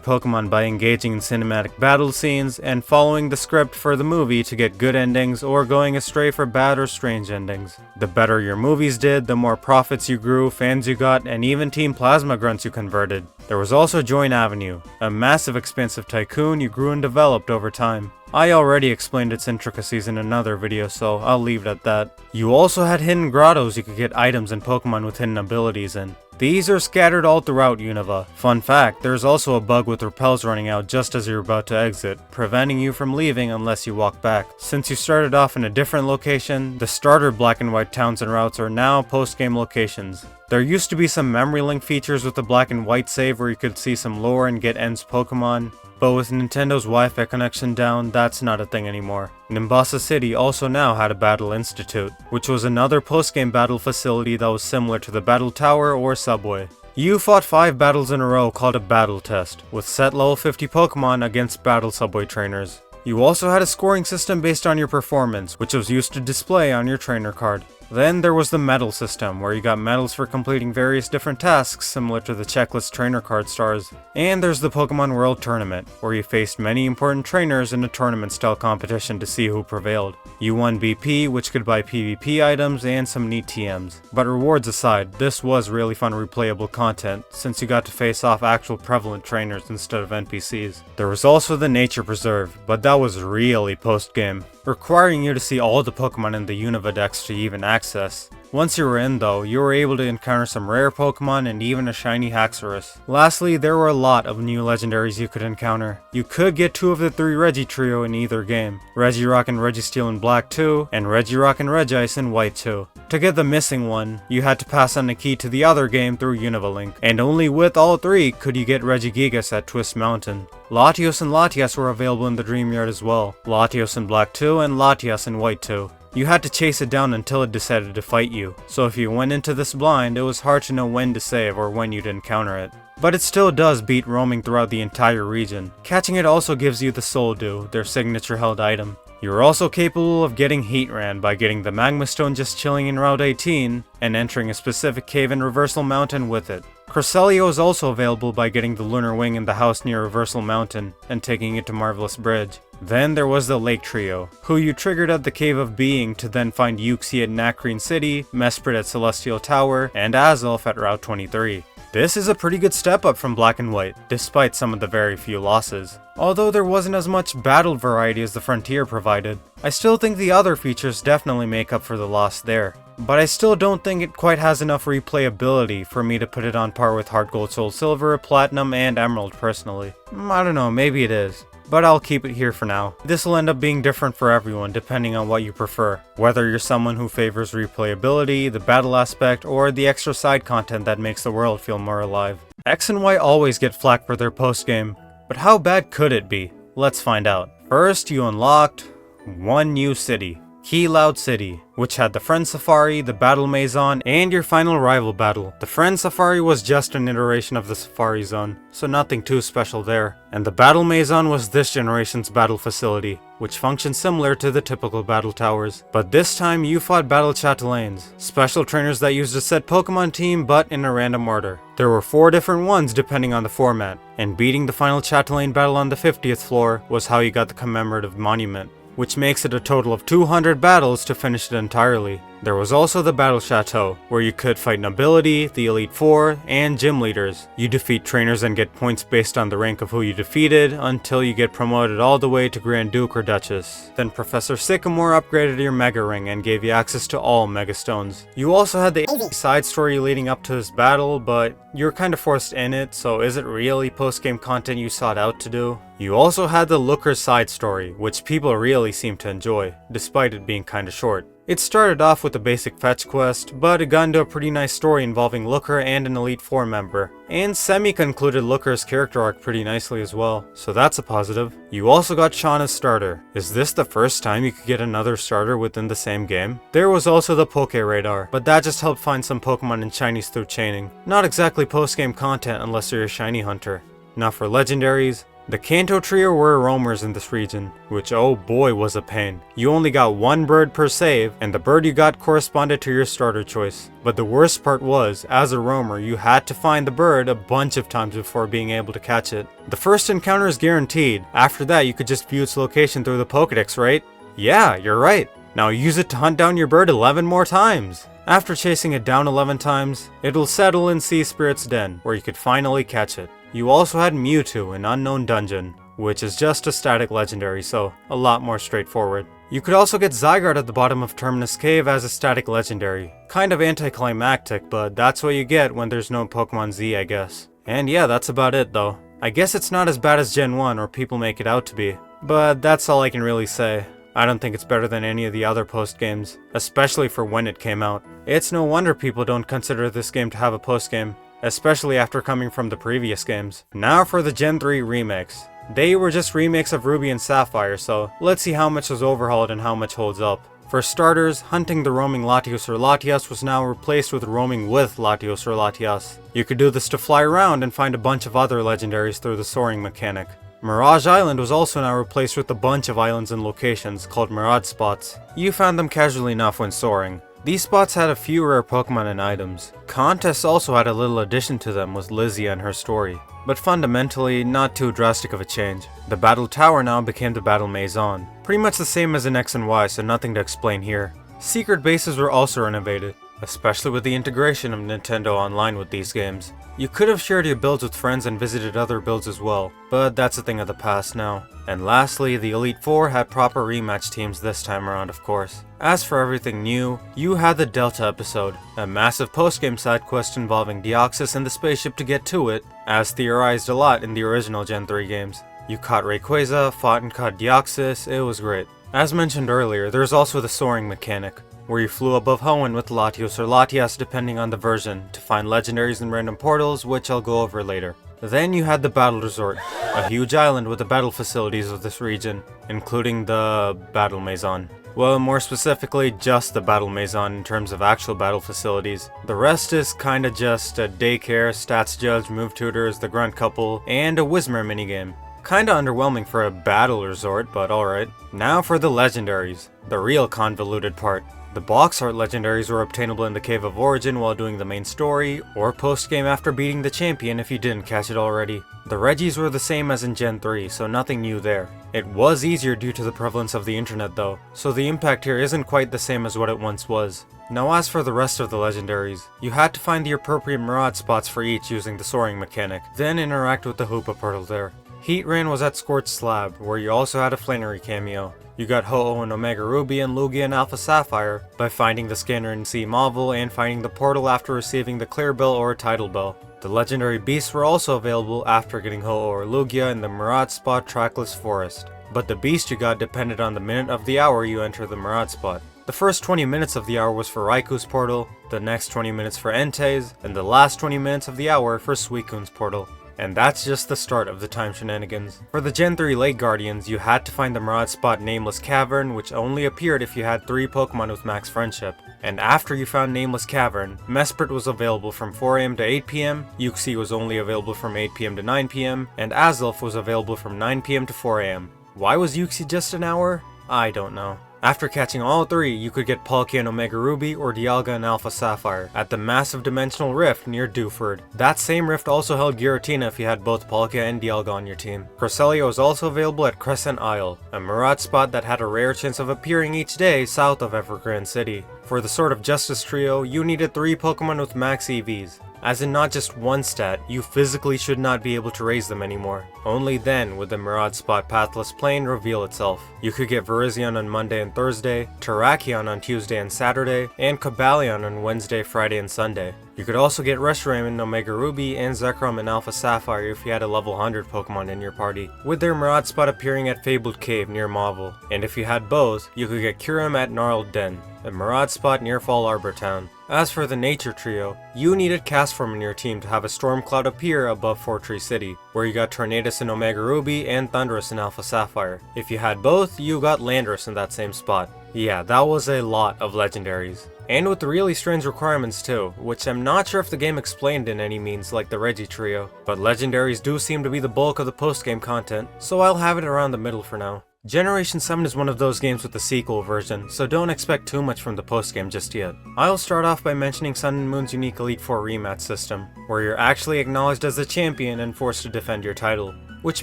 Pokemon by engaging in cinematic battle scenes and following the script for the movie to get good endings or going astray for bad or strange endings. The better your movies did, the more profits you grew, fans you got, and even Team Plasma grunts you converted. There was also Join Avenue, a massive expansive tycoon you grew and developed over time. I already explained its intricacies in another video, so I'll leave it at that. You also had hidden grottos you could get items and Pokemon with hidden abilities in. These are scattered all throughout Unova. Fun fact, there's also a bug with repels running out just as you're about to exit, preventing you from leaving unless you walk back. Since you started off in a different location, the starter black and white towns and routes are now post-game locations. There used to be some memory link features with the black and white save where you could see some lore and get En's Pokemon, but with Nintendo's Wi-Fi connection down, that's not a thing anymore. Nimbasa City also now had a Battle Institute, which was another post-game battle facility that was similar to the Battle Tower or Subway. You fought 5 battles in a row called a Battle Test, with set level 50 Pokemon against Battle Subway trainers. You also had a scoring system based on your performance, which was used to display on your trainer card. Then there was the medal system, where you got medals for completing various different tasks similar to the checklist trainer card stars. And there's the Pokemon World Tournament, where you faced many important trainers in a tournament-style competition to see who prevailed. You won BP, which could buy PvP items and some neat TMs. But rewards aside, this was really fun replayable content, since you got to face off actual prevalent trainers instead of NPCs. There was also the Nature Preserve, but that was really post-game, requiring you to see all the Pokemon in the Unova Dex to even access. Once you were in though, you were able to encounter some rare Pokemon and even a shiny Haxorus. Lastly, there were a lot of new legendaries you could encounter. You could get 2 of the 3 Reggie trio in either game, Regirock and Registeel in Black 2, and Regirock and Regice in White 2. To get the missing one, you had to pass on the key to the other game through Unova Link, and only with all 3 could you get Regigigas at Twist Mountain. Latios and Latias were available in the Dream Yard as well, Latios in Black 2 and Latias in White 2. You had to chase it down until it decided to fight you, so if you went into this blind, it was hard to know when to save or when you'd encounter it. But it still does beat roaming throughout the entire region. Catching it also gives you the Soul Dew, their signature held item. You're also capable of getting Heatran by getting the Magma Stone just chilling in Route 18, and entering a specific cave in Reversal Mountain with it. Cresselia is also available by getting the Lunar Wing in the house near Reversal Mountain, and taking it to Marvelous Bridge. Then there was the Lake Trio, who you triggered at the Cave of Being to then find Uxie at Nacrene City, Mesprit at Celestial Tower, and Azelf at Route 23. This is a pretty good step up from Black and White, despite some of the very few losses. Although there wasn't as much battle variety as the Frontier provided, I still think the other features definitely make up for the loss there. But I still don't think it quite has enough replayability for me to put it on par with HeartGold, SoulSilver, Platinum, and Emerald personally. I don't know, maybe it is. But I'll keep it here for now. This will end up being different for everyone depending on what you prefer. Whether you're someone who favors replayability, the battle aspect, or the extra side content that makes the world feel more alive. X and Y always get flack for their post-game, but how bad could it be? Let's find out. First, you unlocked one new city, Keyloud City, which had the Friend Safari, the Battle Maison, and your final rival battle. The Friend Safari was just an iteration of the Safari Zone, so nothing too special there. And the Battle Maison was this generation's battle facility, which functions similar to the typical battle towers. But this time you fought Battle Chatelaines, special trainers that used a set Pokemon team but in a random order. There were 4 different ones depending on the format, and beating the final Chatelaine battle on the 50th floor was how you got the commemorative monument, which makes it a total of 200 battles to finish it entirely. There was also the Battle Chateau, where you could fight Nobility, the Elite Four, and Gym Leaders. You defeat trainers and get points based on the rank of who you defeated, until you get promoted all the way to Grand Duke or Duchess. Then Professor Sycamore upgraded your Mega Ring and gave you access to all Mega Stones. You also had the side story leading up to this battle, but you're kinda forced in it, so is it really post-game content you sought out to do? You also had the Looker's side story, which people really seem to enjoy, despite it being kinda short. It started off with a basic fetch quest, but it got into a pretty nice story involving Looker and an Elite Four member, and semi-concluded Looker's character arc pretty nicely as well, so that's a positive. You also got Shauna's starter. Is this the first time you could get another starter within the same game? There was also the Poke Radar, but that just helped find some Pokemon in shinies through chaining. Not exactly post-game content unless you're a shiny hunter. Now for legendaries, the Kanto trio were roamers in this region, which oh boy was a pain. You only got one bird per save, and the bird you got corresponded to your starter choice. But the worst part was, as a roamer, you had to find the bird a bunch of times before being able to catch it. The first encounter is guaranteed. After that, you could just view its location through the Pokedex, right? Yeah, you're right. Now use it to hunt down your bird 11 more times. After chasing it down 11 times, it'll settle in Sea Spirit's Den, where you could finally catch it. You also had Mewtwo in Unknown Dungeon, which is just a static legendary, so a lot more straightforward. You could also get Zygarde at the bottom of Terminus Cave as a static legendary. Kind of anticlimactic, but that's what you get when there's no Pokemon Z, I guess. And yeah, that's about it though. I guess it's not as bad as Gen 1 or people make it out to be, but that's all I can really say. I don't think it's better than any of the other post games, especially for when it came out. It's no wonder people don't consider this game to have a post game, especially after coming from the previous games. Now for the Gen 3 remakes. They were just remakes of Ruby and Sapphire, so let's see how much was overhauled and how much holds up. For starters, hunting the roaming Latios or Latias was now replaced with roaming with Latios or Latias. You could do this to fly around and find a bunch of other legendaries through the soaring mechanic. Mirage Island was also now replaced with a bunch of islands and locations called Mirage Spots. You found them casually enough when soaring. These spots had a few rare Pokemon and items. Contests also had a little addition to them with Lysia and her story, but fundamentally not too drastic of a change. The Battle Tower now became the Battle Maison. Pretty much the same as in X and Y, so nothing to explain here. Secret bases were also renovated, especially with the integration of Nintendo Online with these games. You could have shared your builds with friends and visited other builds as well, but that's a thing of the past now. And lastly, the Elite Four had proper rematch teams this time around, of course. As for everything new, you had the Delta episode, a massive post-game side quest involving Deoxys and the spaceship to get to it, as theorized a lot in the original Gen 3 games. You caught Rayquaza, fought and caught Deoxys, it was great. As mentioned earlier, there's also the soaring mechanic, where you flew above Hoenn with Latios or Latias depending on the version, to find legendaries in random portals, which I'll go over later. Then you had the Battle Resort, a huge island with the battle facilities of this region, including the Battle Maison. Well, more specifically, just the Battle Maison in terms of actual battle facilities. The rest is kinda just a daycare, stats judge, move tutors, the grunt couple, and a Whismur minigame. Kinda underwhelming for a battle resort, but alright. Now for the legendaries, the real convoluted part. The box art legendaries were obtainable in the Cave of Origin while doing the main story, or post-game after beating the champion if you didn't catch it already. The Regis were the same as in Gen 3, so nothing new there. It was easier due to the prevalence of the internet though, so the impact here isn't quite the same as what it once was. Now as for the rest of the legendaries, you had to find the appropriate Mirage spots for each using the soaring mechanic, then interact with the Hoopa portal there. Heatran was at Scorched Slab, where you also had a Flannery cameo. You got Ho-Oh and Omega Ruby and Lugia and Alpha Sapphire by finding the scanner in Sea Mauville and finding the portal after receiving the Clear Bell or Tidal Bell. The legendary beasts were also available after getting Ho-Oh or Lugia in the Mirage Spot Trackless Forest, but the beast you got depended on the minute of the hour you enter the Mirage Spot. The first 20 minutes of the hour was for Raikou's portal, the next 20 minutes for Entei's, and the last 20 minutes of the hour for Suicune's portal. And that's just the start of the time shenanigans. For the Gen 3 Lake Guardians, you had to find the Mirage Spot Nameless Cavern, which only appeared if you had 3 Pokemon with max friendship. And after you found Nameless Cavern, Mesprit was available from 4 AM to 8 PM, Uxie was only available from 8 PM to 9 PM, and Azelf was available from 9 PM to 4 AM. Why was Uxie just an hour? I don't know. After catching all 3, you could get Palkia and Omega Ruby or Dialga and Alpha Sapphire at the massive dimensional rift near Dewford. That same rift also held Giratina if you had both Palkia and Dialga on your team. Cresselia was also available at Crescent Isle, a Mirage spot that had a rare chance of appearing each day south of Evergrande City. For the Sword of Justice trio, you needed 3 Pokemon with max EVs. As in not just one stat, you physically should not be able to raise them anymore. Only then would the Mirage Spot Pathless Plane reveal itself. You could get Virizion on Monday and Thursday, Terrakion on Tuesday and Saturday, and Cobalion on Wednesday, Friday, and Sunday. You could also get Reshiram in Omega Ruby and Zekrom in Alpha Sapphire if you had a level 100 Pokemon in your party, with their Mirage Spot appearing at Fabled Cave near Mauville. And if you had both, you could get Kyurem at Gnarled Den, a Mirage Spot near Fall Arbor Town. As for the Nature Trio, you needed Castform in your team to have a Storm Cloud appear above Fortree City, where you got Tornadus in Omega Ruby and Thundurus in Alpha Sapphire. If you had both, you got Landorus in that same spot. Yeah, that was a lot of legendaries. And with really strange requirements too, which I'm not sure if the game explained in any means like the Reggie Trio, but legendaries do seem to be the bulk of the post-game content, so I'll have it around the middle for now. Generation 7 is one of those games with the sequel version, so don't expect too much from the post-game just yet. I'll start off by mentioning Sun and Moon's unique Elite Four rematch system, where you're actually acknowledged as the champion and forced to defend your title, which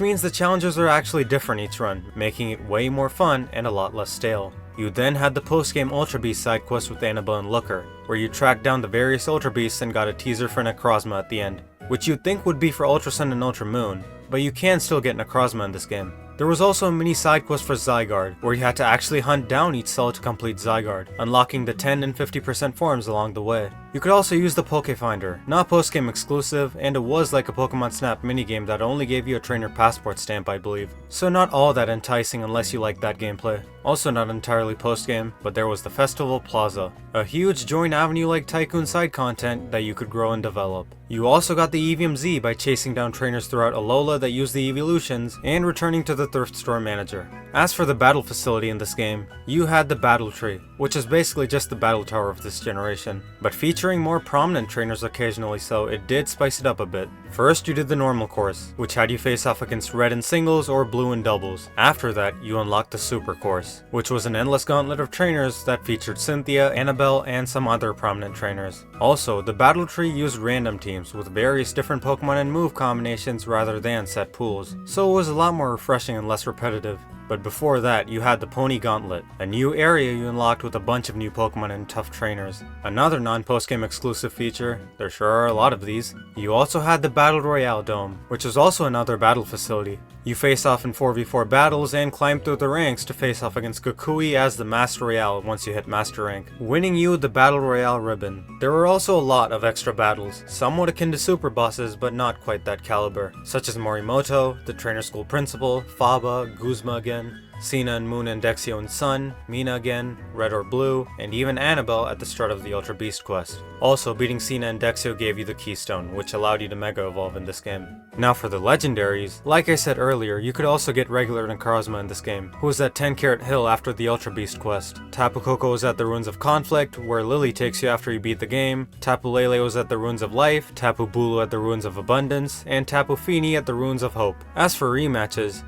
means the challenges are actually different each run, making it way more fun and a lot less stale. You then had the post-game Ultra Beast side quest with Annabelle and Looker, where you tracked down the various Ultra Beasts and got a teaser for Necrozma at the end, which you'd think would be for Ultra Sun and Ultra Moon, but you can still get Necrozma in this game. There was also a mini side quest for Zygarde, where you had to actually hunt down each cell to complete Zygarde, unlocking the 10 and 50% forms along the way. You could also use the Pokefinder, not post-game exclusive, and it was like a Pokemon Snap minigame that only gave you a trainer passport stamp, I believe, so not all that enticing unless you like that gameplay. Also not entirely post-game, but there was the Festival Plaza, a huge Join Avenue-like Tycoon side content that you could grow and develop. You also got the Eevee Z by chasing down trainers throughout Alola that use the evolutions and returning to the thrift store manager. As for the battle facility in this game, you had the Battle Tree, which is basically just the battle tower of this generation, but featuring more prominent trainers occasionally, so it did spice it up a bit. First you did the normal course, which had you face off against red in singles or blue in doubles. After that, you unlocked the super course, which was an endless gauntlet of trainers that featured Cynthia, Annabelle, and some other prominent trainers. Also, the Battle Tree used random teams with various different Pokemon and move combinations rather than set pools, so it was a lot more refreshing and less repetitive. But before that, you had the Pony Gauntlet, a new area you unlocked with a bunch of new Pokemon and tough trainers. Another non-post-game exclusive feature, there sure are a lot of these. You also had the Battle Royale Dome, which is also another battle facility. You face off in 4v4 battles and climb through the ranks to face off against Kukui as the Master Royale once you hit Master Rank, winning you the Battle Royale ribbon. There were also a lot of extra battles, somewhat akin to super bosses but not quite that caliber, such as Morimoto, the Trainer School Principal, Faba, Guzma again, Sina and Moon and Dexio and Sun, Mina again, Red or Blue, and even Annabelle at the start of the Ultra Beast quest. Also, beating Sina and Dexio gave you the Keystone, which allowed you to Mega Evolve in this game. Now for the legendaries, like I said earlier, you could also get regular Necrozma in this game, who was at 10 Carat Hill after the Ultra Beast quest. Tapu Koko was at the Ruins of Conflict, where Lily takes you after you beat the game, Tapu Lele was at the Ruins of Life, Tapu Bulu at the Ruins of Abundance, and Tapu Fini at the Ruins of Hope. As for rematches,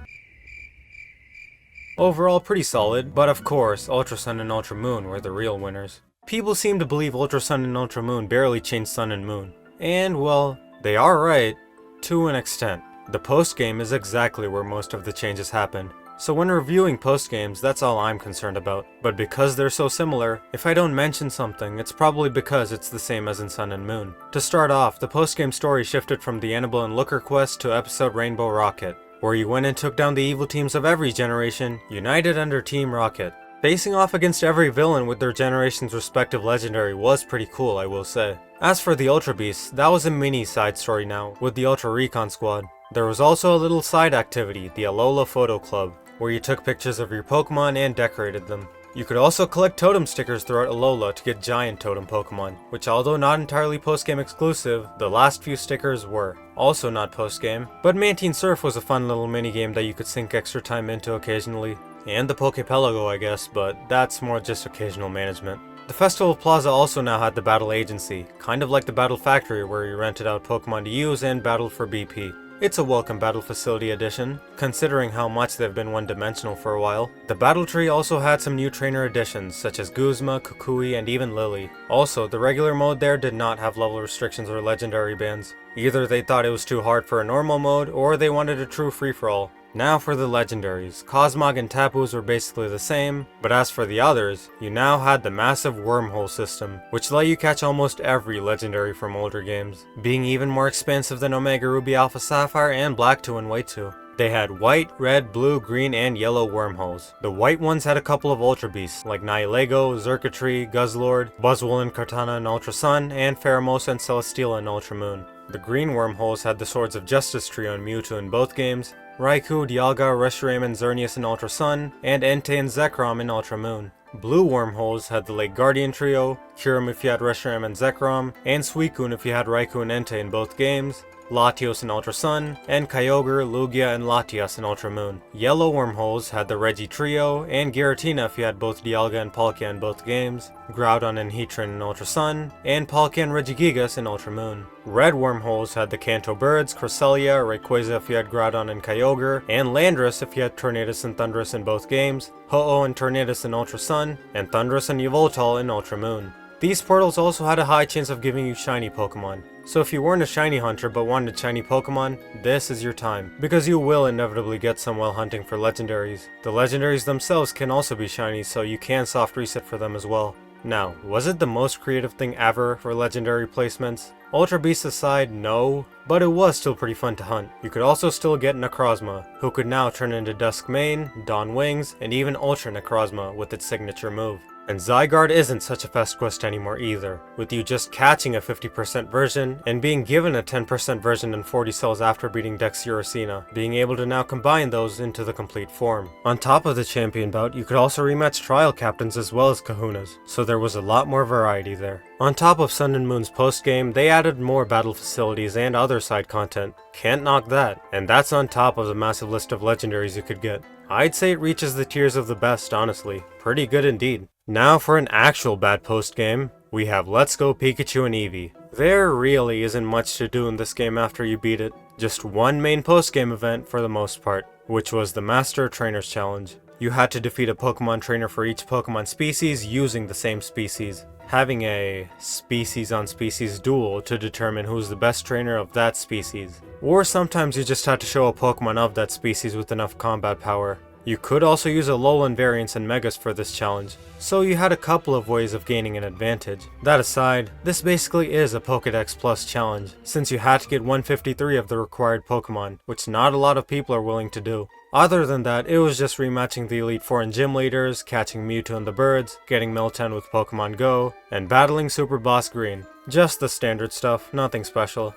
overall pretty solid, but of course, Ultra Sun and Ultra Moon were the real winners. People seem to believe Ultra Sun and Ultra Moon barely changed Sun and Moon. And well, they are right, to an extent. The post-game is exactly where most of the changes happened. So when reviewing post-games, that's all I'm concerned about. But because they're so similar, if I don't mention something, it's probably because it's the same as in Sun and Moon. To start off, the post-game story shifted from the Annabelle and Looker quest to episode Rainbow Rocket, where you went and took down the evil teams of every generation, united under Team Rocket. Facing off against every villain with their generation's respective legendary was pretty cool, I will say. As for the Ultra Beasts, that was a mini side story now, with the Ultra Recon Squad. There was also a little side activity, the Alola Photo Club, where you took pictures of your Pokemon and decorated them. You could also collect totem stickers throughout Alola to get giant totem Pokemon, which although not entirely post-game exclusive, the last few stickers were. Also not post-game, but Mantine Surf was a fun little minigame that you could sink extra time into occasionally. And the Pokepelago, I guess, but that's more just occasional management. The Festival Plaza also now had the Battle Agency, kind of like the Battle Factory where you rented out Pokemon to use and battled for BP. It's a welcome Battle Facility addition, considering how much they've been one-dimensional for a while. The Battle Tree also had some new trainer additions, such as Guzma, Kukui, and even Lily. Also, the regular mode there did not have level restrictions or legendary bans. Either they thought it was too hard for a normal mode, or they wanted a true free-for-all. Now for the legendaries. Cosmog and Tapus were basically the same, but as for the others, you now had the massive wormhole system, which let you catch almost every legendary from older games, being even more expansive than Omega Ruby Alpha Sapphire and Black 2 and White 2. They had white, red, blue, green, and yellow wormholes. The white ones had a couple of Ultra Beasts, like Nihilego, Xurkitree, Guzzlord, Buzzwole and Kartana in Ultra Sun, and Pheromosa and Celesteela in Ultra Moon. The green wormholes had the Swords of Justice trio and Mewtwo in both games, Raikou, Dialga, Reshiram and Xerneas in Ultra Sun, and Entei and Zekrom in Ultra Moon. Blue wormholes had the Lake Guardian trio, Kyurem if you had Reshiram and Zekrom, and Suicune if you had Raikou and Entei in both games, Latios in Ultra Sun, and Kyogre, Lugia, and Latias in Ultra Moon. Yellow wormholes had the Reggie trio, and Giratina if you had both Dialga and Palkia in both games, Groudon and Heatran in Ultra Sun, and Palkia and Regigigas in Ultra Moon. Red wormholes had the Kanto Birds, Cresselia, Rayquaza if you had Groudon and Kyogre, and Landorus if you had Tornadus and Thundurus in both games, Ho-Oh and Tornadus in Ultra Sun, and Thundurus and Yveltal in Ultra Moon. These portals also had a high chance of giving you shiny Pokemon, so if you weren't a shiny hunter but wanted shiny Pokemon, this is your time, because you will inevitably get some while hunting for legendaries. The legendaries themselves can also be shiny, so you can soft reset for them as well. Now, was it the most creative thing ever for legendary placements? Ultra Beasts aside, no, but it was still pretty fun to hunt. You could also still get Necrozma, who could now turn into Duskmane, Dawn Wings, and even Ultra Necrozma with its signature move. And Zygarde isn't such a fast quest anymore either, with you just catching a 50% version and being given a 10% version in 40 cells after beating Dexuracina, being able to now combine those into the complete form. On top of the champion bout, you could also rematch trial captains as well as kahunas, so there was a lot more variety there. On top of Sun and Moon's post-game, they added more battle facilities and other side content. Can't knock that, and that's on top of the massive list of legendaries you could get. I'd say it reaches the tiers of the best, honestly. Pretty good indeed. Now for an actual bad post-game, we have Let's Go Pikachu and Eevee. There really isn't much to do in this game after you beat it. Just one main post-game event for the most part, which was the Master Trainers Challenge. You had to defeat a Pokemon trainer for each Pokemon species using the same species, having a species-on-species duel to determine who's the best trainer of that species. Or sometimes you just had to show a Pokemon of that species with enough combat power. You could also use Alolan variants and Megas for this challenge, so you had a couple of ways of gaining an advantage. That aside, this basically is a Pokédex Plus challenge, since you had to get 153 of the required Pokemon, which not a lot of people are willing to do. Other than that, it was just rematching the Elite Four and Gym Leaders, catching Mewtwo and the Birds, getting Miltank with Pokemon Go, and battling Super Boss Green. Just the standard stuff, nothing special.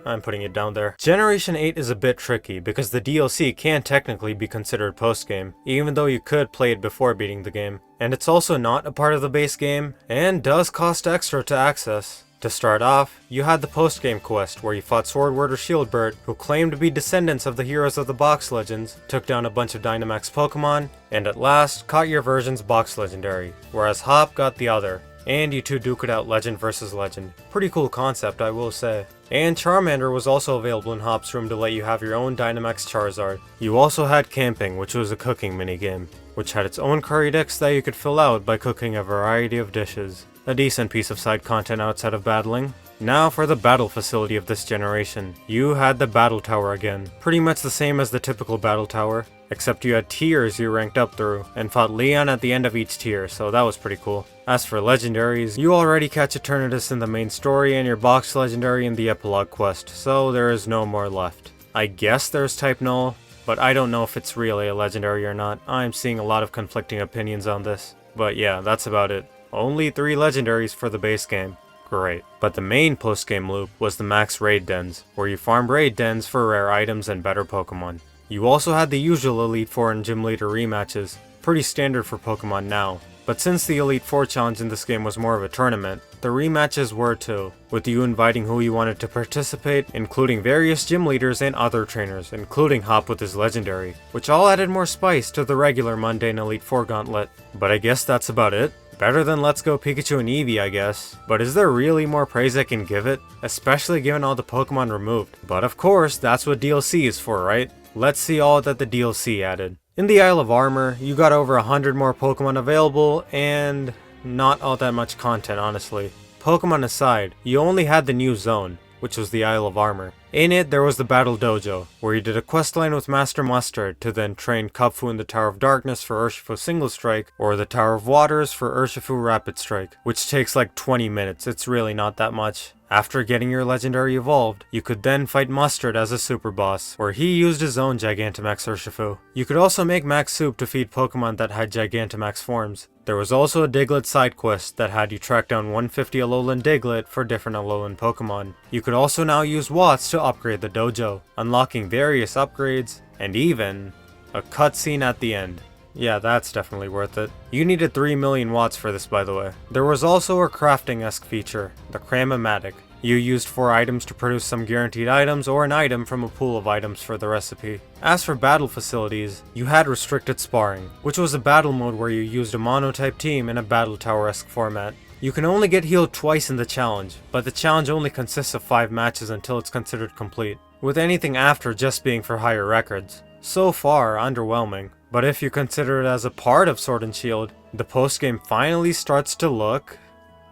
I'm putting it down there. Generation 8 is a bit tricky because the DLC can technically be considered post-game, even though you could play it before beating the game. And it's also not a part of the base game, and does cost extra to access. To start off, you had the post-game quest where you fought Swordward or Shieldbert, who claimed to be descendants of the heroes of the Box Legends, took down a bunch of Dynamax Pokemon, and at last caught your version's Box Legendary, whereas Hop got the other. And you two duke it out legend versus legend. Pretty cool concept, I will say. And Charmander was also available in Hop's room to let you have your own Dynamax Charizard. You also had Camping, which was a cooking minigame, which had its own curry decks that you could fill out by cooking a variety of dishes. A decent piece of side content outside of battling. Now for the battle facility of this generation. You had the Battle Tower again. Pretty much the same as the typical Battle Tower, except you had tiers you ranked up through, and fought Leon at the end of each tier, so that was pretty cool. As for legendaries, you already catch Eternatus in the main story and your box legendary in the epilogue quest, so there is no more left. I guess there's Type Null, but I don't know if it's really a legendary or not. I'm seeing a lot of conflicting opinions on this. But yeah, that's about it. Only 3 legendaries for the base game. Great. But the main post-game loop was the max raid dens, where you farmed raid dens for rare items and better Pokemon. You also had the usual Elite Four and Gym Leader rematches, pretty standard for Pokemon now. But since the Elite Four challenge in this game was more of a tournament, the rematches were too, with you inviting who you wanted to participate, including various gym leaders and other trainers, including Hop with his legendary, which all added more spice to the regular mundane Elite Four gauntlet. But I guess that's about it. Better than Let's Go Pikachu and Eevee, I guess. But is there really more praise I can give it? Especially given all the Pokemon removed. But of course, that's what DLC is for, right? Let's see all that the DLC added. In the Isle of Armor, you got over 100 more Pokemon available, and not all that much content, honestly. Pokemon aside, you only had the new zone, which was the Isle of Armor. In it, there was the Battle Dojo, where you did a questline with Master Mustard to then train Kubfu in the Tower of Darkness for Urshifu Single Strike, or the Tower of Waters for Urshifu Rapid Strike, which takes like 20 minutes, it's really not that much. After getting your legendary evolved, you could then fight Mustard as a super boss, where he used his own Gigantamax Urshifu. You could also make Max Soup to feed Pokemon that had Gigantamax forms. There was also a Diglett side quest that had you track down 150 Alolan Diglett for different Alolan Pokemon. You could also now use Watts to upgrade the dojo, unlocking various upgrades, and even a cutscene at the end. Yeah, that's definitely worth it. You needed 3 million watts for this, by the way. There was also a crafting-esque feature, the Cram-O-Matic. You used 4 items to produce some guaranteed items or an item from a pool of items for the recipe. As for battle facilities, you had restricted sparring, which was a battle mode where you used a mono-type team in a battle tower-esque format. You can only get healed twice in the challenge, but the challenge only consists of 5 matches until it's considered complete, with anything after just being for higher records. So far, underwhelming. But if you consider it as a part of Sword and Shield, the postgame finally starts to look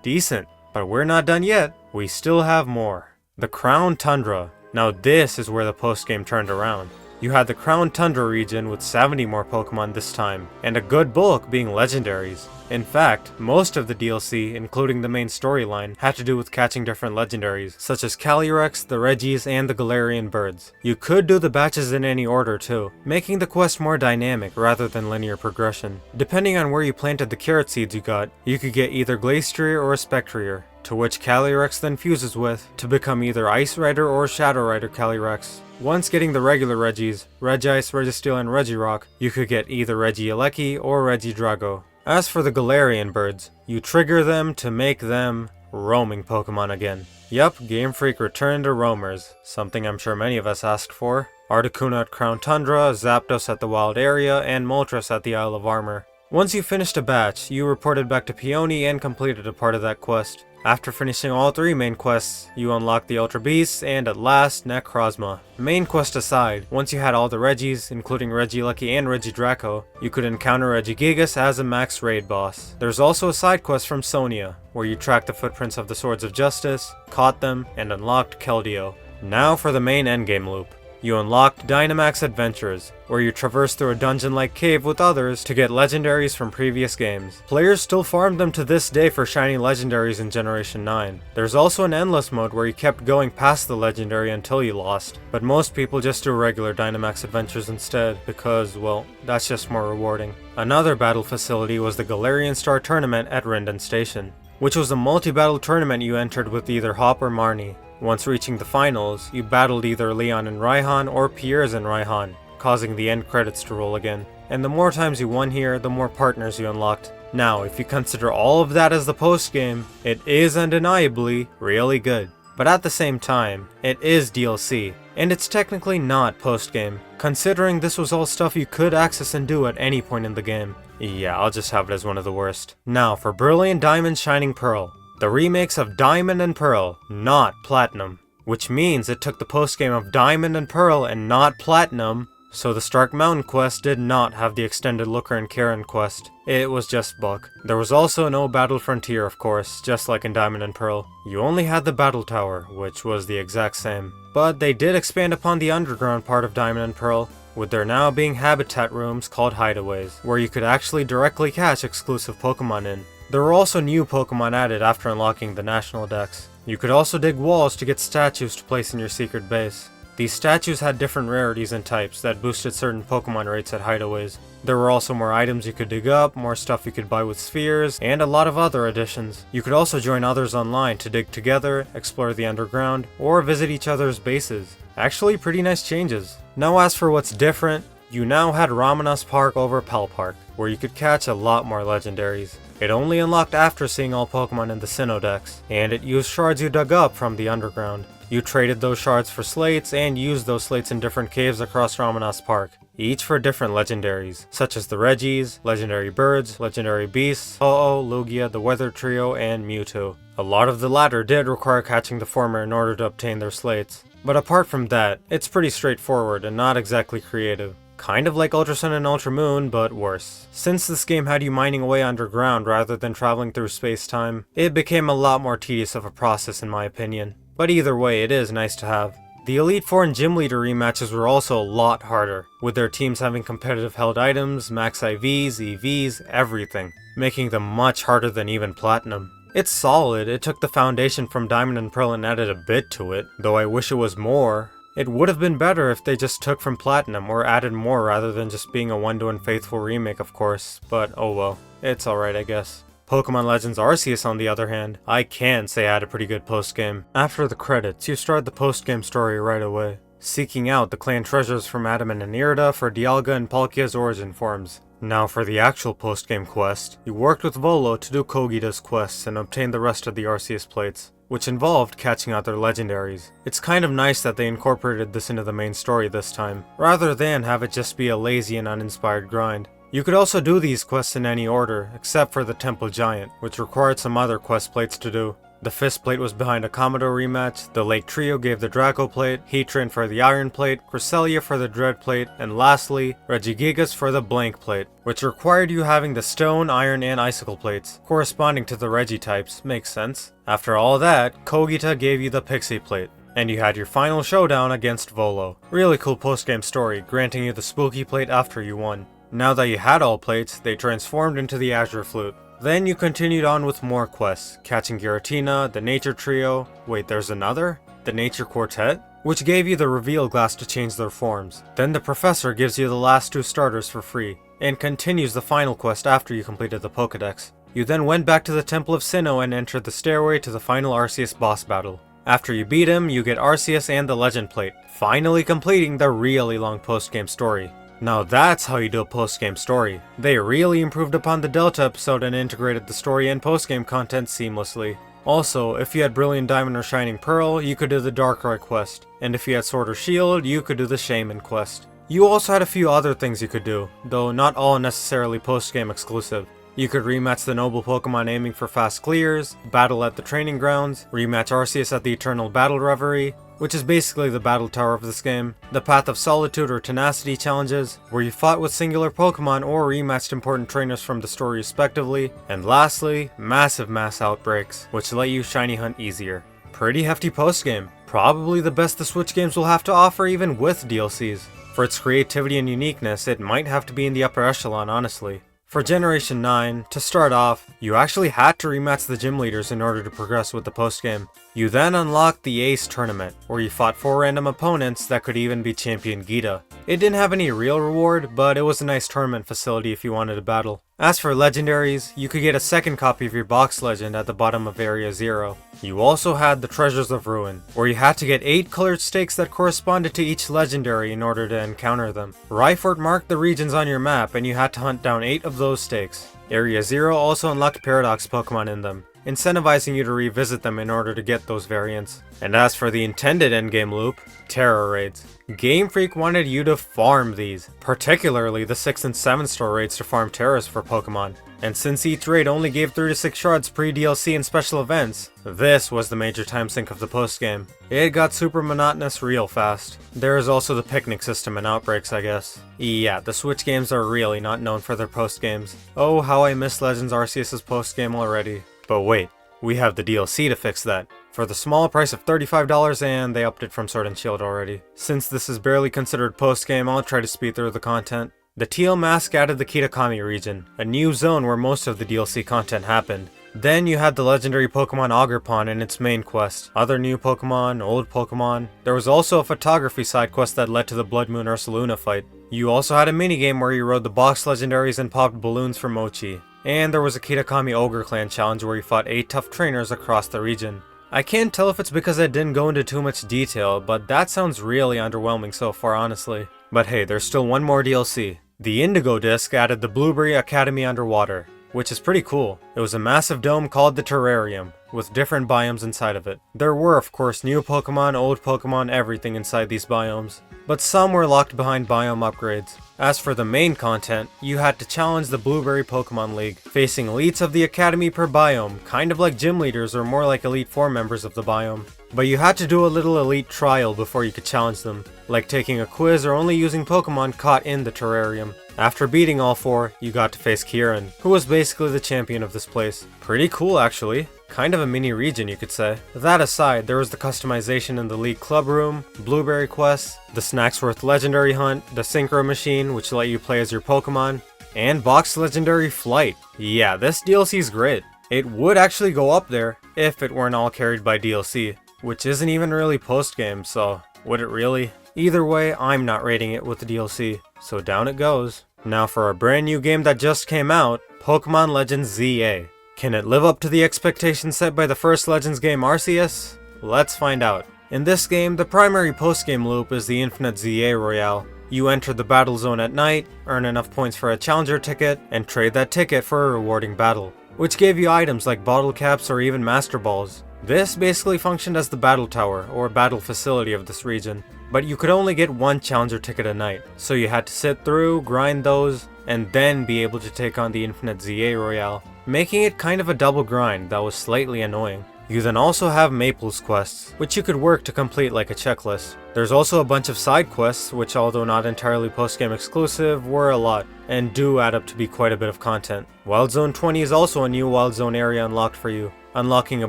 decent. But we're not done yet, we still have more. The Crown Tundra. Now this is where the postgame turned around. You had the Crown Tundra region with 70 more Pokemon this time, and a good bulk being legendaries. In fact, most of the DLC, including the main storyline, had to do with catching different legendaries, such as Calyrex, the Regis, and the Galarian birds. You could do the batches in any order too, making the quest more dynamic rather than linear progression. Depending on where you planted the carrot seeds you got, you could get either Glastrier or a Spectrier, to which Calyrex then fuses with, to become either Ice Rider or Shadow Rider Calyrex. Once getting the regular Regis, Regice, Registeel, and Regirock, you could get either Regieleki or Regidrago. As for the Galarian birds, you trigger them to make them roaming Pokemon again. Yup, Game Freak returned to roamers, something I'm sure many of us asked for. Articuno at Crown Tundra, Zapdos at the Wild Area, and Moltres at the Isle of Armor. Once you finished a batch, you reported back to Peony and completed a part of that quest. After finishing all 3 main quests, you unlocked the Ultra Beasts and at last Necrozma. Main quest aside, once you had all the Regis, including Regieleki and Regidraco, you could encounter Regigigas as a max raid boss. There's also a side quest from Sonia, where you tracked the footprints of the Swords of Justice, caught them, and unlocked Keldeo. Now for the main endgame loop. You unlocked Dynamax Adventures, where you traverse through a dungeon-like cave with others to get legendaries from previous games. Players still farm them to this day for shiny legendaries in Generation 9. There's also an endless mode where you kept going past the legendary until you lost, but most people just do regular Dynamax Adventures instead because, well, that's just more rewarding. Another battle facility was the Galarian Star Tournament at Rinden Station, which was a multi-battle tournament you entered with either Hop or Marnie. Once reaching the finals, you battled either Leon and Raihan or Piers and Raihan, causing the end credits to roll again. And the more times you won here, the more partners you unlocked. Now, if you consider all of that as the post-game, it is undeniably really good. But at the same time, it is DLC, and it's technically not post-game, considering this was all stuff you could access and do at any point in the game. Yeah, I'll just have it as one of the worst. Now, for Brilliant Diamond Shining Pearl. The remakes of Diamond and Pearl, not Platinum. Which means it took the postgame of Diamond and Pearl and not Platinum, so the Stark Mountain quest did not have the extended Looker and Karen quest. It was just Buck. There was also no Battle Frontier, of course, just like in Diamond and Pearl. You only had the Battle Tower, which was the exact same. But they did expand upon the underground part of Diamond and Pearl, with there now being habitat rooms called hideaways, where you could actually directly catch exclusive Pokemon in. There were also new Pokemon added after unlocking the National Dex. You could also dig walls to get statues to place in your secret base. These statues had different rarities and types that boosted certain Pokemon rates at hideaways. There were also more items you could dig up, more stuff you could buy with spheres, and a lot of other additions. You could also join others online to dig together, explore the underground, or visit each other's bases. Actually, pretty nice changes. Now as for what's different, you now had Ramanas Park over Pal Park, where you could catch a lot more legendaries. It only unlocked after seeing all Pokemon in the Sinnoh Dex, and it used shards you dug up from the underground. You traded those shards for slates and used those slates in different caves across Ramanas Park, each for different legendaries, such as the Regis, legendary birds, legendary beasts, Ho-Oh, Lugia, the Weather Trio, and Mewtwo. A lot of the latter did require catching the former in order to obtain their slates. But apart from that, it's pretty straightforward and not exactly creative. Kind of like Ultra Sun and Ultra Moon, but worse. Since this game had you mining away underground rather than traveling through space-time, it became a lot more tedious of a process in my opinion. But either way, it is nice to have. The Elite Four and Gym Leader rematches were also a lot harder, with their teams having competitive held items, max IVs, EVs, everything, making them much harder than even Platinum. It's solid, it took the foundation from Diamond and Pearl and added a bit to it, though I wish it was more. It would have been better if they just took from Platinum or added more rather than just being a one-to-one faithful remake, of course, but oh well, it's alright I guess. Pokemon Legends Arceus, on the other hand, I can say I had a pretty good postgame. After the credits, you start the postgame story right away, seeking out the clan treasures from Adamant and Irida for Dialga and Palkia's origin forms. Now for the actual postgame quest, you worked with Volo to do Kogita's quests and obtain the rest of the Arceus plates, which involved catching out their legendaries. It's kind of nice that they incorporated this into the main story this time, rather than have it just be a lazy and uninspired grind. You could also do these quests in any order, except for the Temple Giant, which required some other quest plates to do. The Fist Plate was behind a Commodore rematch, the Lake Trio gave the Draco Plate, Heatran for the Iron Plate, Cresselia for the Dread Plate, and lastly, Regigigas for the Blank Plate, which required you having the Stone, Iron, and Icicle plates, corresponding to the Regi types, makes sense. After all that, Kogita gave you the Pixie Plate, and you had your final showdown against Volo. Really cool postgame story, granting you the Spooky Plate after you won. Now that you had all plates, they transformed into the Azure Flute. Then you continued on with more quests, catching Giratina, the Nature Trio, wait there's another? The Nature Quartet? Which gave you the Reveal Glass to change their forms. Then the Professor gives you the last 2 starters for free, and continues the final quest after you completed the Pokédex. You then went back to the Temple of Sinnoh and entered the stairway to the final Arceus boss battle. After you beat him, you get Arceus and the Legend Plate, finally completing the really long postgame story. Now that's how you do a postgame story. They really improved upon the Delta episode and integrated the story and postgame content seamlessly. Also, if you had Brilliant Diamond or Shining Pearl, you could do the Darkrai quest, and if you had Sword or Shield, you could do the Shaman quest. You also had a few other things you could do, though not all necessarily postgame exclusive. You could rematch the Noble Pokemon aiming for fast clears, battle at the training grounds, rematch Arceus at the Eternal Battle Reverie, which is basically the battle tower of this game, the Path of Solitude or Tenacity challenges, where you fought with singular Pokemon or rematched important trainers from the story respectively, and lastly, massive mass outbreaks, which let you shiny hunt easier. Pretty hefty postgame, probably the best the Switch games will have to offer even with DLCs. For its creativity and uniqueness, it might have to be in the upper echelon honestly. For Generation 9, to start off, you actually had to rematch the gym leaders in order to progress with the postgame. You then unlocked the Ace Tournament, where you fought 4 random opponents that could even be Champion Gita. It didn't have any real reward, but it was a nice tournament facility if you wanted to battle. As for legendaries, you could get a second copy of your box legend at the bottom of Area 0. You also had the Treasures of Ruin, where you had to get 8 colored stakes that corresponded to each legendary in order to encounter them. Ryfort marked the regions on your map and you had to hunt down 8 of those stakes. Area 0 also unlocked Paradox Pokemon in them, incentivizing you to revisit them in order to get those variants. And as for the intended endgame loop, Terra Raids. Game Freak wanted you to farm these, particularly the 6th and 7th star raids to farm Terras for Pokemon. And since each raid only gave 3 to 6 shards pre-DLC and special events, this was the major time sink of the postgame. It got super monotonous real fast. There is also the picnic system and outbreaks, I guess. Yeah, the Switch games are really not known for their postgames. Oh, how I miss Legends Arceus' postgame already. But wait, we have the DLC to fix that. For the small price of $35, and they upped it from Sword and Shield already. Since this is barely considered post-game, I'll try to speed through the content. The Teal Mask added the Kitakami region, a new zone where most of the DLC content happened. Then you had the legendary Pokemon Ogerpon in its main quest, other new Pokemon, old Pokemon. There was also a photography side quest that led to the Blood Moon Ursaluna fight. You also had a minigame where you rode the box legendaries and popped balloons for Mochi. And there was a Kitakami Ogre Clan challenge where you fought 8 tough trainers across the region. I can't tell if it's because I didn't go into too much detail, but that sounds really underwhelming so far honestly. But hey, there's still one more DLC. The Indigo Disc added the Blueberry Academy Underwater, which is pretty cool. It was a massive dome called the Terrarium, with different biomes inside of it. There were of course new Pokemon, old Pokemon, everything inside these biomes, but some were locked behind biome upgrades. As for the main content, you had to challenge the Blueberry Pokemon League, facing elites of the Academy per biome, kind of like gym leaders or more like Elite Four members of the biome. But you had to do a little elite trial before you could challenge them, like taking a quiz or only using Pokemon caught in the terrarium. After beating all 4, you got to face Kieran, who was basically the champion of this place. Pretty cool actually. Kind of a mini region, you could say. That aside, there was the customization in the League Club Room, Blueberry Quests, the Snacksworth Legendary Hunt, the Synchro Machine, which let you play as your Pokemon, and Box Legendary Flight. Yeah, this DLC's great. It would actually go up there if it weren't all carried by DLC, which isn't even really post-game, so would it really? Either way, I'm not rating it with the DLC, so down it goes. Now for a brand new game that just came out, Pokemon Legends ZA. Can it live up to the expectations set by the first Legends game Arceus? Let's find out. In this game, the primary post-game loop is the Infinite ZA Royale. You enter the battle zone at night, earn enough points for a challenger ticket, and trade that ticket for a rewarding battle, which gave you items like bottle caps or even master balls. This basically functioned as the battle tower, or battle facility of this region, but you could only get one challenger ticket a night, so you had to sit through, grind those, and then be able to take on the Infinite ZA Royale, making it kind of a double grind that was slightly annoying. You then also have Maple's quests, which you could work to complete like a checklist. There's also a bunch of side quests, which although not entirely post-game exclusive, were a lot, and do add up to be quite a bit of content. Wild Zone 20 is also a new Wild Zone area unlocked for you, unlocking a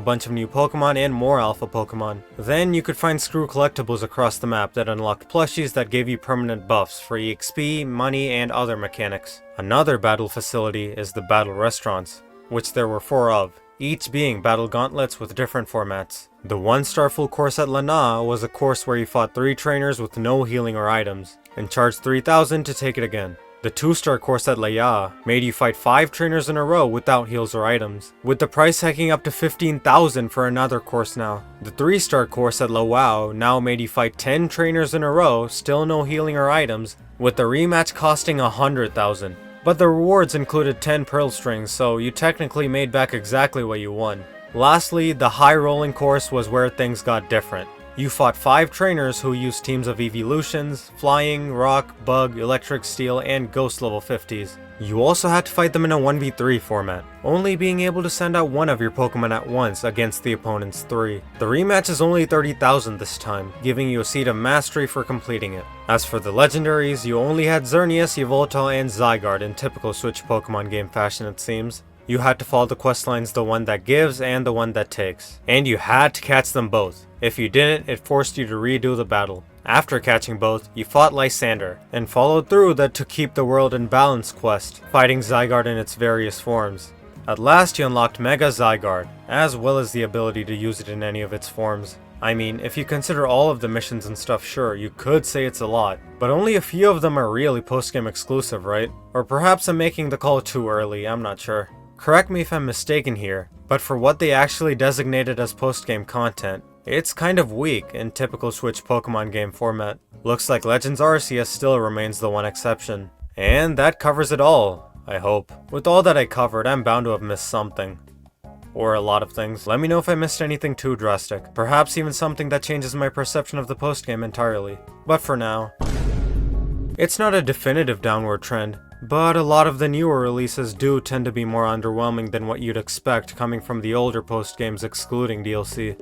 bunch of new Pokemon and more Alpha Pokemon. Then you could find Screw collectibles across the map that unlocked plushies that gave you permanent buffs for EXP, money, and other mechanics. Another battle facility is the Battle Restaurants, which there were 4 of, each being battle gauntlets with different formats. The 1-star full course at Lana was a course where you fought 3 trainers with no healing or items, and charged 3,000 to take it again. The 2-star course at Laya made you fight 5 trainers in a row without heals or items, with the price hiking up to 15,000 for another course now. The 3-star course at Lawao now made you fight 10 trainers in a row, still no healing or items, with the rematch costing 100,000. But the rewards included 10 Pearl Strings, so you technically made back exactly what you won. Lastly, the high rolling course was where things got different. You fought 5 trainers who used teams of Evolutions, Flying, Rock, Bug, Electric, Steel, and Ghost level 50s. You also had to fight them in a 1v3 format, only being able to send out 1 of your Pokemon at once against the opponent's 3. The rematch is only 30,000 this time, giving you a seed of mastery for completing it. As for the legendaries, you only had Xerneas, Yveltal, and Zygarde in typical Switch Pokemon game fashion it seems. You had to follow the questlines, the one that gives and the one that takes. And you had to catch them both. If you didn't, it forced you to redo the battle. After catching both, you fought Lysander, and followed through the To Keep the World in Balance quest, fighting Zygarde in its various forms. At last you unlocked Mega Zygarde, as well as the ability to use it in any of its forms. I mean, if you consider all of the missions and stuff, sure, you could say it's a lot, but only a few of them are really post-game exclusive, right? Or perhaps I'm making the call too early, I'm not sure. Correct me if I'm mistaken here, but for what they actually designated as post-game content, it's kind of weak in typical Switch Pokemon game format. Looks like Legends Arceus still remains the one exception. And that covers it all, I hope. With all that I covered, I'm bound to have missed something. Or a lot of things. Let me know if I missed anything too drastic. Perhaps even something that changes my perception of the postgame entirely. But for now, it's not a definitive downward trend, but a lot of the newer releases do tend to be more underwhelming than what you'd expect coming from the older post games excluding DLC.